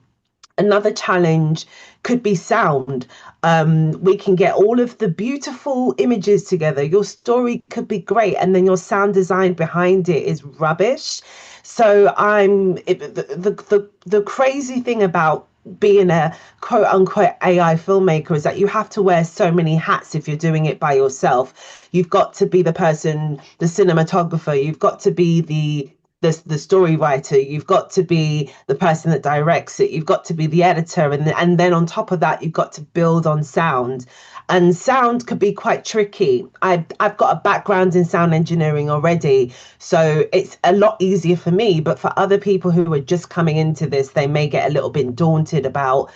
Another challenge could be sound. We can get all of the beautiful images together. Your story could be great, and then your sound design behind it is rubbish. So the crazy thing about being a quote unquote AI filmmaker is that you have to wear so many hats if you're doing it by yourself. You've got to be the person, the cinematographer, you've got to be the story writer, you've got to be the person that directs it, you've got to be the editor, and then on top of that you've got to build on sound. And sound could be quite tricky. I've got a background in sound engineering already, so it's a lot easier for me, but for other people who are just coming into this, they may get a little bit daunted about,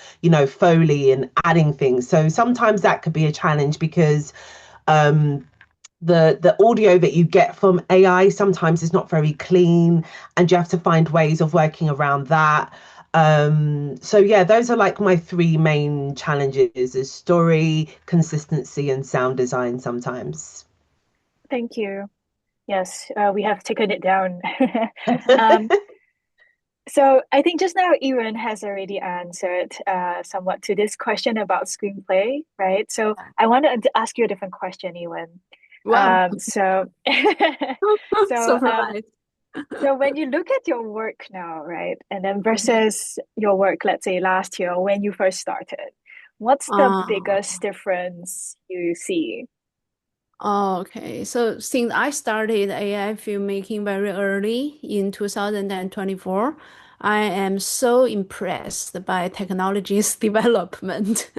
Foley and adding things. So sometimes that could be a challenge because um the audio that you get from AI sometimes is not very clean, and you have to find ways of working around that. So yeah, those are like my three main challenges: is story, consistency, and sound design sometimes. Thank you. Yes, we have taken it down. Um, so I think just now Ewan has already answered somewhat to this question about screenplay, right? So I wanted to ask you a different question, Ewan. Wow, So so surprise. so when you look at your work now, right, and then Mhm. versus your work, let's say last year when you first started, what's the biggest difference you see? Okay, so since I started AI filmmaking very early in 2024, I am so impressed by technology's development.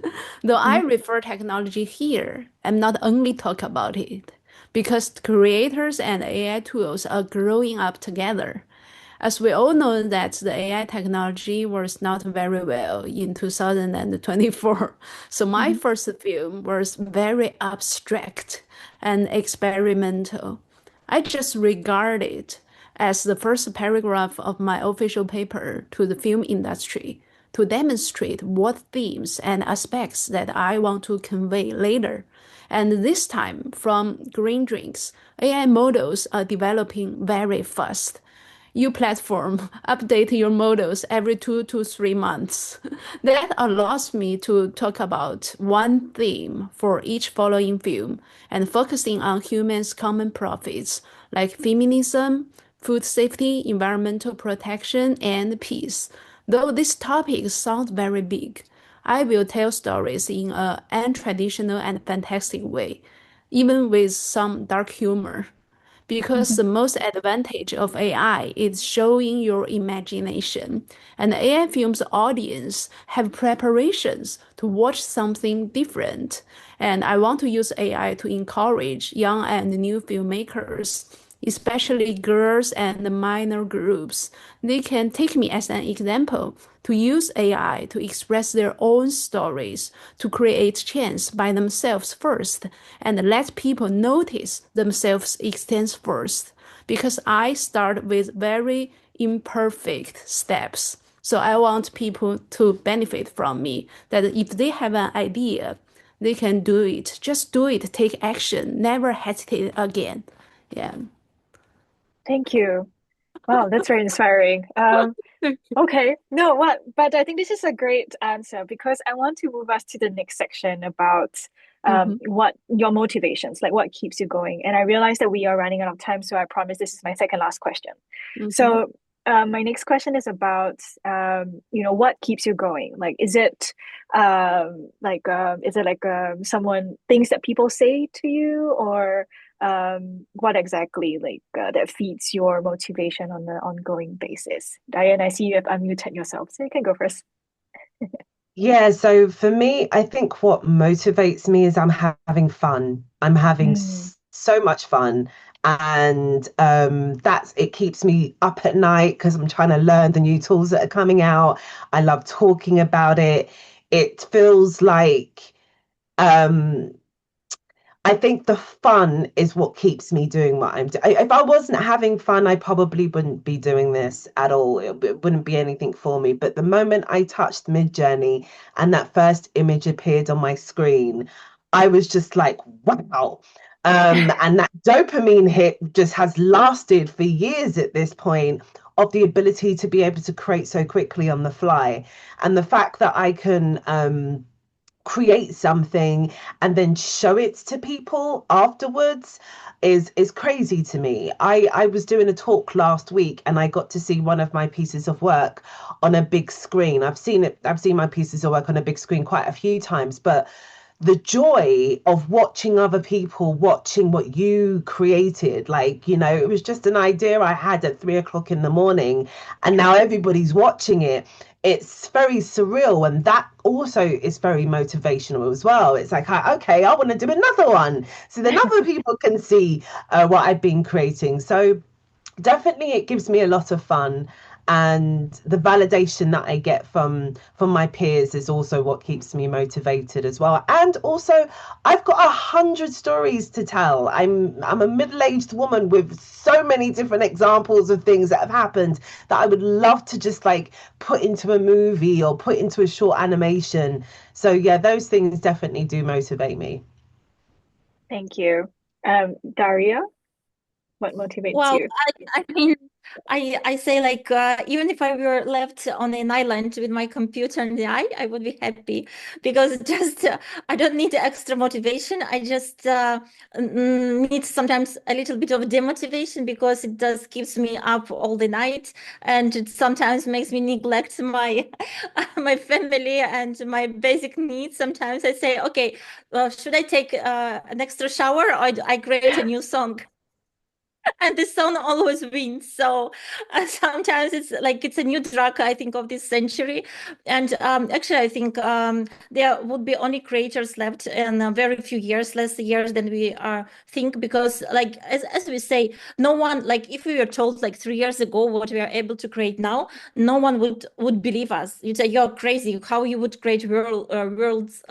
Though I Mhm. refer technology here, I'm not only talk about it, because creators and AI tools are growing up together. As we all know that the AI technology was not very well in 2024. So my Mhm. first film was very abstract and experimental. I just regard it as the first paragraph of my official paper to the film industry to demonstrate what themes and aspects that I want to convey later. And this time, from green drinks, AI models are developing very fast. You platform update your models every 2 to 3 months. That allows me to talk about one theme for each following film and focusing on humans' common profits like feminism, food safety, environmental protection, and peace. Though these topics sound very big, I will tell stories in an untraditional and fantastic way, even with some dark humor, because the most advantage of AI is showing your imagination. And the AI film's audience have preparations to watch something different. And I want to use AI to encourage young and new filmmakers, especially girls and minor groups. They can take me as an example to use AI to express their own stories, to create change by themselves first, and let people notice themselves extend first. Because I start with very imperfect steps. So I want people to benefit from me, that if they have an idea, they can do it. Just do it, take action, never hesitate again. Yeah. Thank you. Wow, that's very inspiring. Okay, no, what? But I think this is a great answer because I want to move us to the next section about Mhm. what your motivations, like what keeps you going. And I realize that we are running out of time, so I promise this is my second last question. Mhm. So, my next question is about what keeps you going? Like, is it like someone things that people say to you, or what exactly that feeds your motivation on an ongoing basis? Diane, I see you have unmuted yourself, so you can go first. Yeah, so for me, I think what motivates me is I'm having fun. I'm having Mm, so much fun. And that's it keeps me up at night because I'm trying to learn the new tools that are coming out. I love talking about it. It feels like um I think the fun is what keeps me doing what I'm doing. If I wasn't having fun, I probably wouldn't be doing this at all. It wouldn't be anything for me. But the moment I touched Midjourney and that first image appeared on my screen, I was just like, wow. And that dopamine hit just has lasted for years at this point of the ability to be able to create so quickly on the fly. And the fact that I can create something and then show it to people afterwards is crazy to me. I was doing a talk last week and I got to see one of my pieces of work on a big screen. I've seen my pieces of work on a big screen quite a few times, but the joy of watching other people watching what you created, like, it was just an idea I had at 3 o'clock in the morning, and now everybody's watching it. It's very surreal, and that also is very motivational as well. It's like, okay, I want to do another one so then other people can see what I've been creating. So definitely it gives me a lot of fun, and the validation that I get from my peers is also what keeps me motivated as well. And also I've got 100 stories to tell. I'm a middle-aged woman with so many different examples of things that have happened that I would love to just like put into a movie or put into a short animation. So yeah, those things definitely do motivate me. Thank you. Daria, what motivates Well, you? I mean, I say like even if I were left on an island with my computer and the I would be happy because just I don't need extra motivation. I just need sometimes a little bit of demotivation because it just keeps me up all the night, and it sometimes makes me neglect my my family and my basic needs. Sometimes I say, okay, should I take an extra shower or I create a new song? And the song always wins. So sometimes it's like it's a new drug, I think, of this century. And actually, I think there would be only creators left in a very few years, less years than we think, because like as we say, no one, like if we were told like 3 years ago what we are able to create now, no one would believe us. You'd say you're crazy. How you would create worlds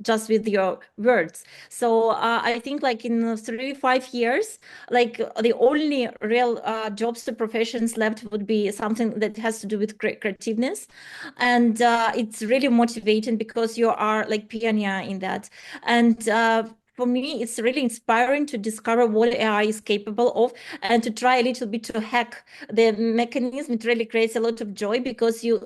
just with your words? So I think like in 3 5 years, like the only real jobs or professions left would be something that has to do with creativeness, and it's really motivating because you are like pioneer in that. And for me, it's really inspiring to discover what AI is capable of and to try a little bit to hack the mechanism. It really creates a lot of joy because you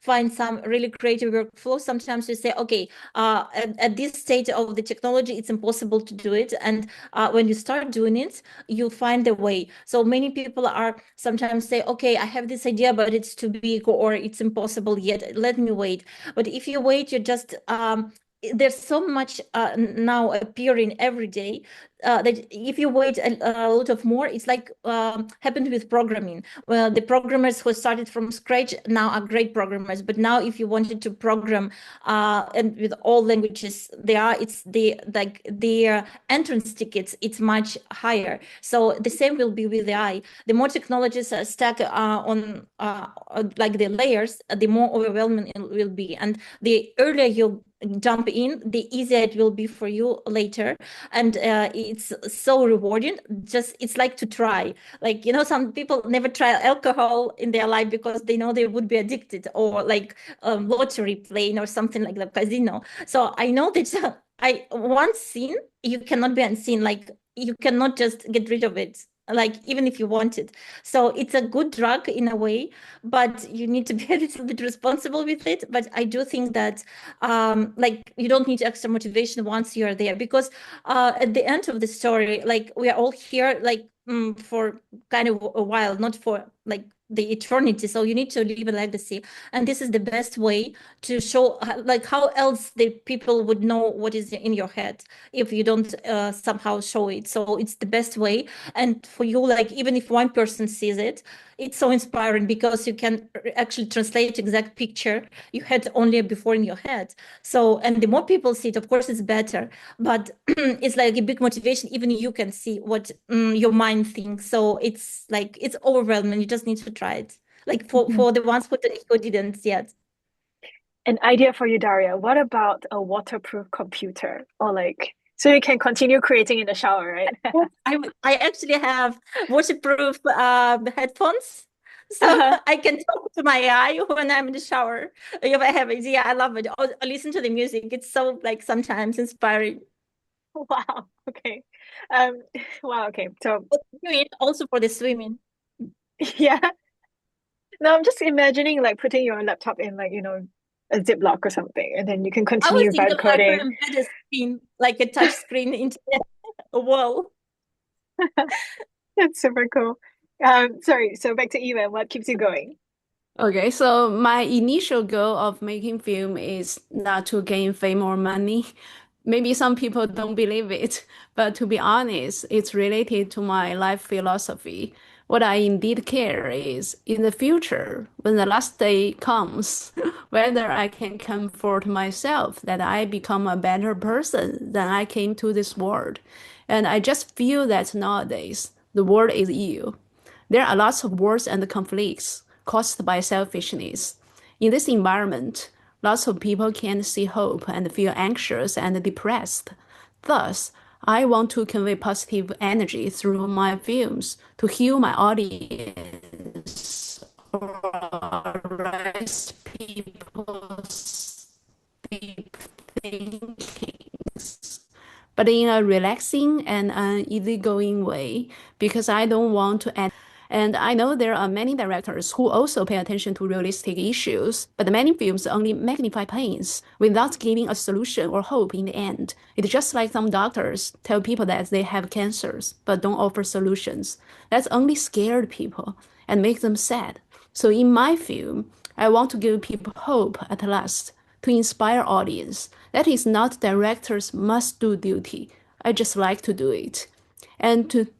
find some really creative workflow. Sometimes you say, okay, at this stage of the technology, it's impossible to do it. And when you start doing it, you find a way. So many people are sometimes say, okay, I have this idea, but it's too big or it's impossible yet. Let me wait. But if you wait, you just there's so much now appearing every day that if you wait a lot of more, it's like happened with programming. Well, the programmers who started from scratch now are great programmers, but now if you wanted to program and with all languages it's the entrance tickets, it's much higher. So the same will be with AI. The more technologies are stacked on like the layers, the more overwhelming it will be. And the earlier you jump in, the easier it will be for you later. And it's so rewarding. Just it's like to try. Like, some people never try alcohol in their life because they know they would be addicted, or like lottery playing or something like the casino. So I know that I once seen, you cannot be unseen. Like, you cannot just get rid of it, like even if you want it. So it's a good drug in a way, but you need to be a little bit responsible with it. But I do think that like you don't need extra motivation once you're there, because at the end of the story, like we are all here like for kind of a while, not for like the eternity. So you need to leave a legacy, and this is the best way to show like how else the people would know what is in your head if you don't somehow show it. So it's the best way. And for you, like even if one person sees it, it's so inspiring because you can actually translate exact picture you had only before in your head. So, and the more people see it, of course it's better, but it's like a big motivation. Even you can see what your mind thinks. So it's like, it's overwhelming. You just need to try it. Like for the ones who didn't yet. An idea for you, Daria. What about a waterproof computer? Or like, so you can continue creating in the shower, right? I actually have waterproof headphones, so I can talk to my AI when I'm in the shower. If I have it, yeah, I love it. Or listen to the music. It's so like sometimes inspiring. Wow. Okay. Um, wow. Okay. So Also for the swimming. yeah. No, I'm just imagining like putting your laptop in like, a Ziploc or something, and then you can I was continue thinking vibe of like coding. embed a screen, like a touch screen into a wall. That's super cool. Sorry, so back to Ewan, what keeps you going? Okay, so my initial goal of making film is not to gain fame or money. Maybe some people don't believe it, but to be honest, it's related to my life philosophy. What I indeed care is in the future, when the last day comes, whether I can comfort myself that I become a better person than I came to this world. And I just feel that nowadays, the world is ill. There are lots of wars and conflicts caused by selfishness. In this environment, lots of people can see hope and feel anxious and depressed. Thus, I want to convey positive energy through my films to heal my audience or raise people's deep thinkings, but in a relaxing and an easygoing way, because I don't want to add. And I know there are many directors who also pay attention to realistic issues, but many films only magnify pains without giving a solution or hope in the end. It's just like some doctors tell people that they have cancers, but don't offer solutions. That's only scared people and make them sad. So in my film, I want to give people hope at last, to inspire audience. That is not director's must-do duty. I just like to do it. And to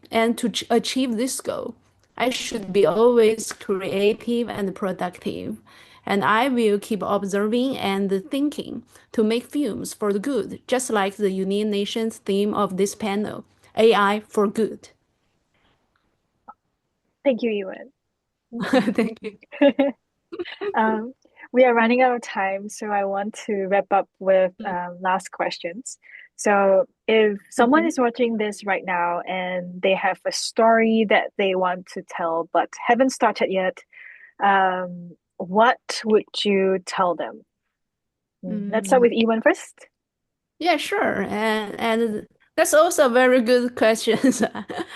achieve this goal, I should be always creative and productive. And I will keep observing and thinking to make films for the good, just like the United Nations theme of this panel, AI for good. Thank you, Ewan. Thank you. Um, we are running out of time, so I want to wrap up with last questions. So, if someone is watching this right now and they have a story that they want to tell but haven't started yet, what would you tell them? Let's start with Ewan first. Yeah, sure. And that's also a very good question.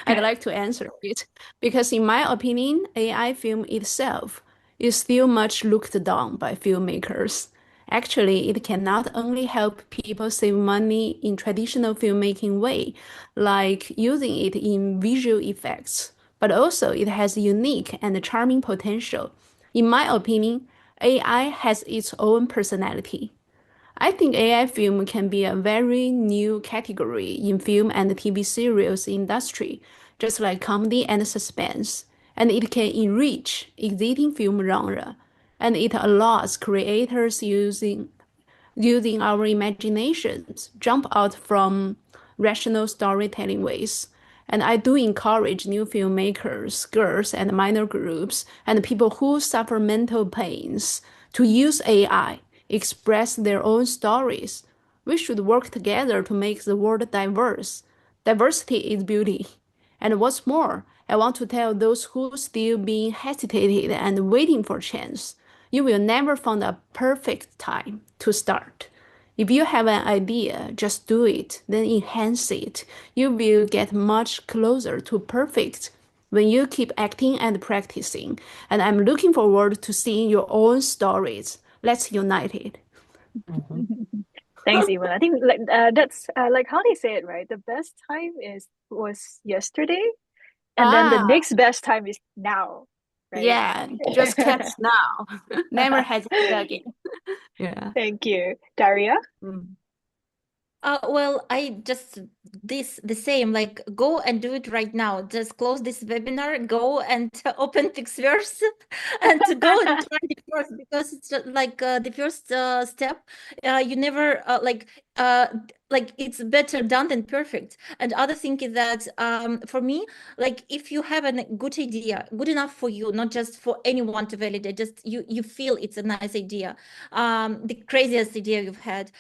I'd like to answer it because in my opinion, AI film itself is still much looked down by filmmakers. Actually, it can not only help people save money in traditional filmmaking way, like using it in visual effects, but also it has unique and charming potential. In my opinion, AI has its own personality. I think AI film can be a very new category in film and TV series industry, just like comedy and suspense. And it can enrich existing film genre, and it allows creators using our imaginations, jump out from rational storytelling ways. And I do encourage new filmmakers, girls, and minor groups, and people who suffer mental pains to use AI, express their own stories. We should work together to make the world diverse. Diversity is beauty. And what's more, I want to tell those who still being hesitated and waiting for chance, you will never find a perfect time to start. If you have an idea, just do it, then enhance it. You will get much closer to perfect when you keep acting and practicing. And I'm looking forward to seeing your own stories. Let's unite it. Thanks, Ewan. I think like that's like how they say it, right? The best time was yesterday, and then the Ah, next best time is now, right? yeah, just catch now. Never hesitate again. Yeah. Thank you, Daria. Mm. Well, I just the same, like go and do it right now. Just close this webinar, go and open PixVerse and to go and try it first because it's like the first step. You never like it's better done than perfect. And other thing is that for me, like if you have a good idea, good enough for you, not just for anyone to validate, just you feel it's a nice idea, the craziest idea you've had.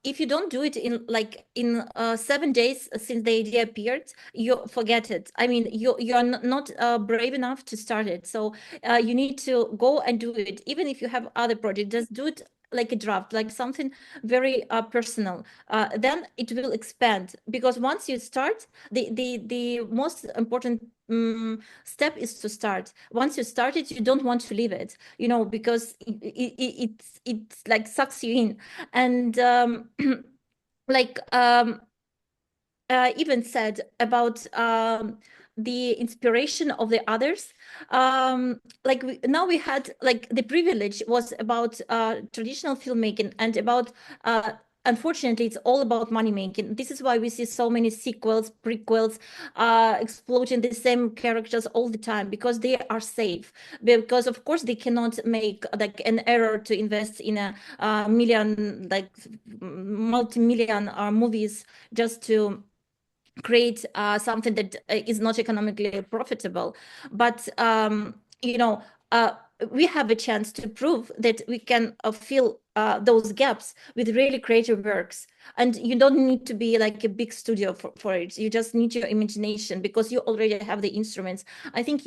If you don't do it in 7 days since the idea appeared, you forget it. I mean, you're not brave enough to start it. So you need to go and do it. Even if you have other projects, just do it like a draft, like something very personal. Then it will expand because once you start, the most important step is to start. Once you start it, you don't want to leave it, because it's like sucks you in. And like even said about the inspiration of the others. Like now we had like the privilege was about traditional filmmaking and about unfortunately it's all about money making. This is why we see so many sequels, prequels, exploiting the same characters all the time because they are safe, because of course they cannot make like an error to invest in a million, like multi-million movies just to create something that is not economically profitable. But we have a chance to prove that we can fill those gaps with really creative works. And you don't need to be like a big studio for it. You just need your imagination because you already have the instruments. I think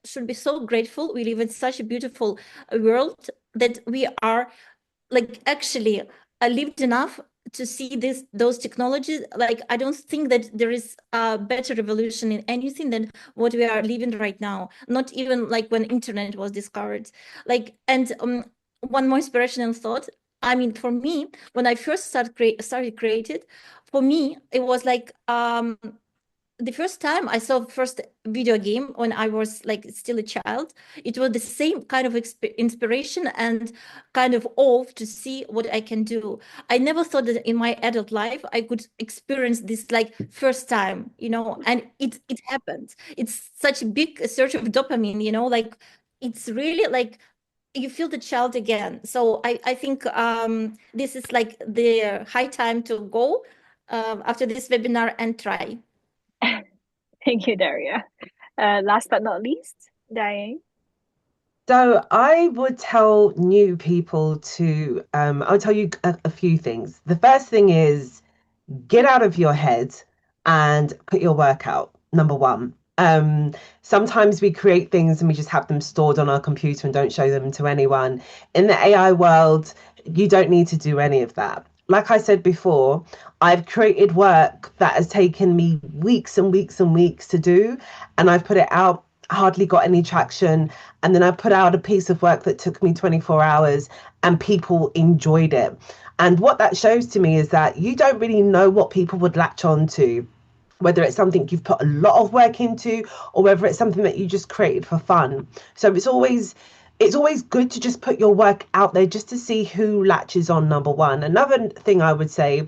should be so grateful. We live in such a beautiful world that we are like actually lived enough to see those technologies. Like I don't think that there is a better revolution in anything than what we are living right now, not even like when internet was discovered. Like, and one more inspirational thought. I mean, for me, when I first started created, for me it was like the first time I saw first video game when I was like still a child, it was the same kind of inspiration and kind of awe to see what I can do. I never thought that in my adult life I could experience this like first time, and it happened. It's such a big surge of dopamine, like it's really like you feel the child again. So I think this is like the high time to go after this webinar and try. Thank you, Daria. Last but not least, Diane. So I would tell new people I'll tell you a few things. The first thing is get out of your head and put your work out. Number one. Sometimes we create things and we just have them stored on our computer and don't show them to anyone. In the AI world, you don't need to do any of that. Like I said before, I've created work that has taken me weeks and weeks and weeks to do, and I've put it out, hardly got any traction. And then I put out a piece of work that took me 24 hours and people enjoyed it. And what that shows to me is that you don't really know what people would latch on to, whether it's something you've put a lot of work into or whether it's something that you just created for fun. So it's always it's always good to just put your work out there just to see who latches on, number one. Another thing I would say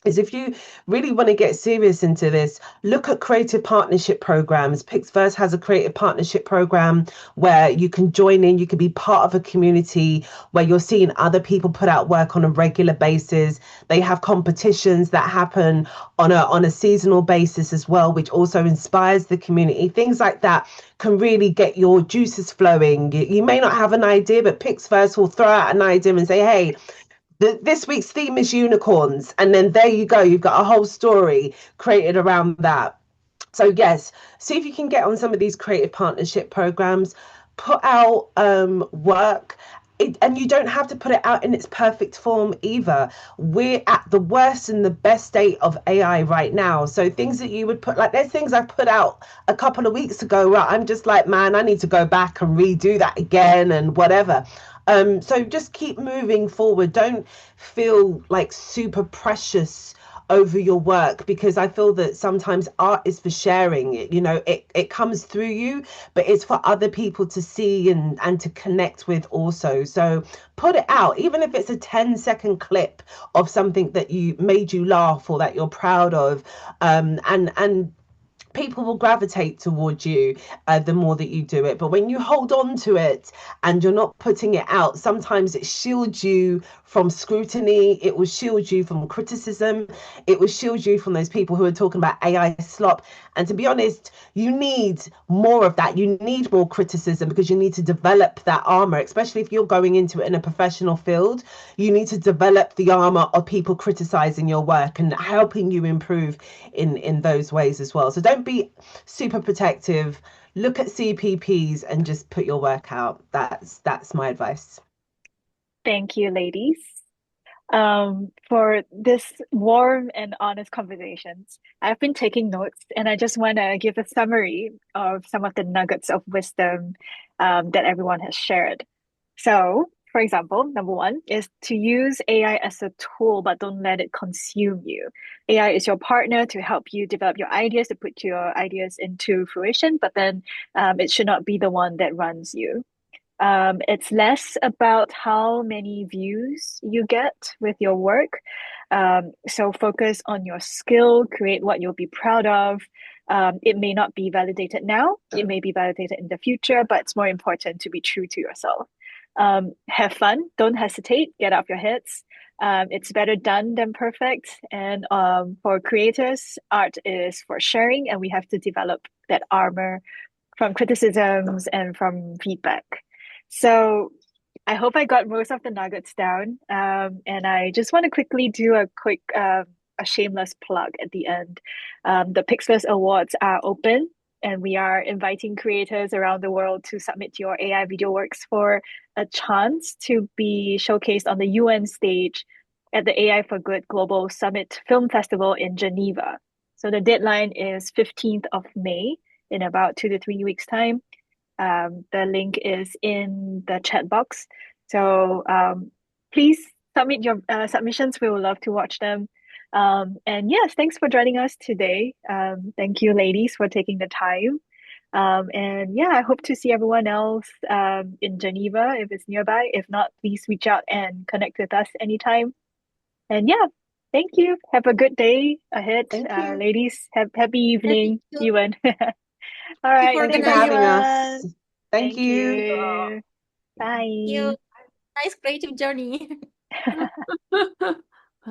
is if you really want to get serious into this, look at creative partnership programs. PixVerse has a creative partnership program where you can join in, you can be part of a community where you're seeing other people put out work on a regular basis. They have competitions that happen on a seasonal basis as well, which also inspires the community. Things like that can really get your juices flowing. You may not have an idea, but PixVerse will throw out an idea and say, hey, this week's theme is unicorns, and then there you go, you've got a whole story created around that. So yes, see if you can get on some of these creative partnership programs, put out work. And you don't have to put it out in its perfect form either. We're at the worst and the best state of AI right now. So things that you would put, like there's things I put out a couple of weeks ago where I'm just like, man, I need to go back and redo that again and whatever. So just keep moving forward. Don't feel like super precious over your work, because I feel that sometimes art is for sharing. It comes through you, but it's for other people to see and to connect with also. So put it out, even if it's a 10-second clip of something that you made you laugh or that you're proud of, and people will gravitate towards you the more that you do it. But when you hold on to it and you're not putting it out, sometimes it shields you from scrutiny, it will shield you from criticism, it will shield you from those people who are talking about AI slop. And to be honest, you need more of that. You need more criticism, because you need to develop that armor, especially if you're going into it in a professional field. You need to develop the armor of people criticizing your work and helping you improve in those ways as well. So don't be super protective. Look at CPPs and just put your work out. That's my advice. Thank you, ladies, for this warm and honest conversations. I've been taking notes, and I just want to give a summary of some of the nuggets of wisdom that everyone has shared. So, for example, number one is to use AI as a tool, but don't let it consume you. AI is your partner to help you develop your ideas, to put your ideas into fruition, but then it should not be the one that runs you. It's less about how many views you get with your work. So focus on your skill, create what you'll be proud of. It may not be validated now, it may be validated in the future, but it's more important to be true to yourself. Have fun, don't hesitate, get out of your heads. It's better done than perfect. And for creators, art is for sharing, and we have to develop that armor from criticisms and from feedback. So I hope I got most of the nuggets down. And I just want to quickly do a shameless plug at the end. The PixVerse Awards are open, and we are inviting creators around the world to submit your AI video works for a chance to be showcased on the UN stage at the AI for Good Global Summit Film Festival in Geneva. So the deadline is 15th of May, in about 2 to 3 weeks' time. The link is in the chat box. So please submit your submissions. We would love to watch them. And yes, thanks for joining us today. Thank you, ladies, for taking the time. And yeah, I hope to see everyone else in Geneva if it's nearby. If not, please reach out and connect with us anytime. And yeah, thank you. Have a good day ahead, Thank you. ladies. Happy evening, Thank you. Yuwen. All right, Thank you thanks for having everyone. us. Thank you. You. Thank you. Bye. Nice creative journey.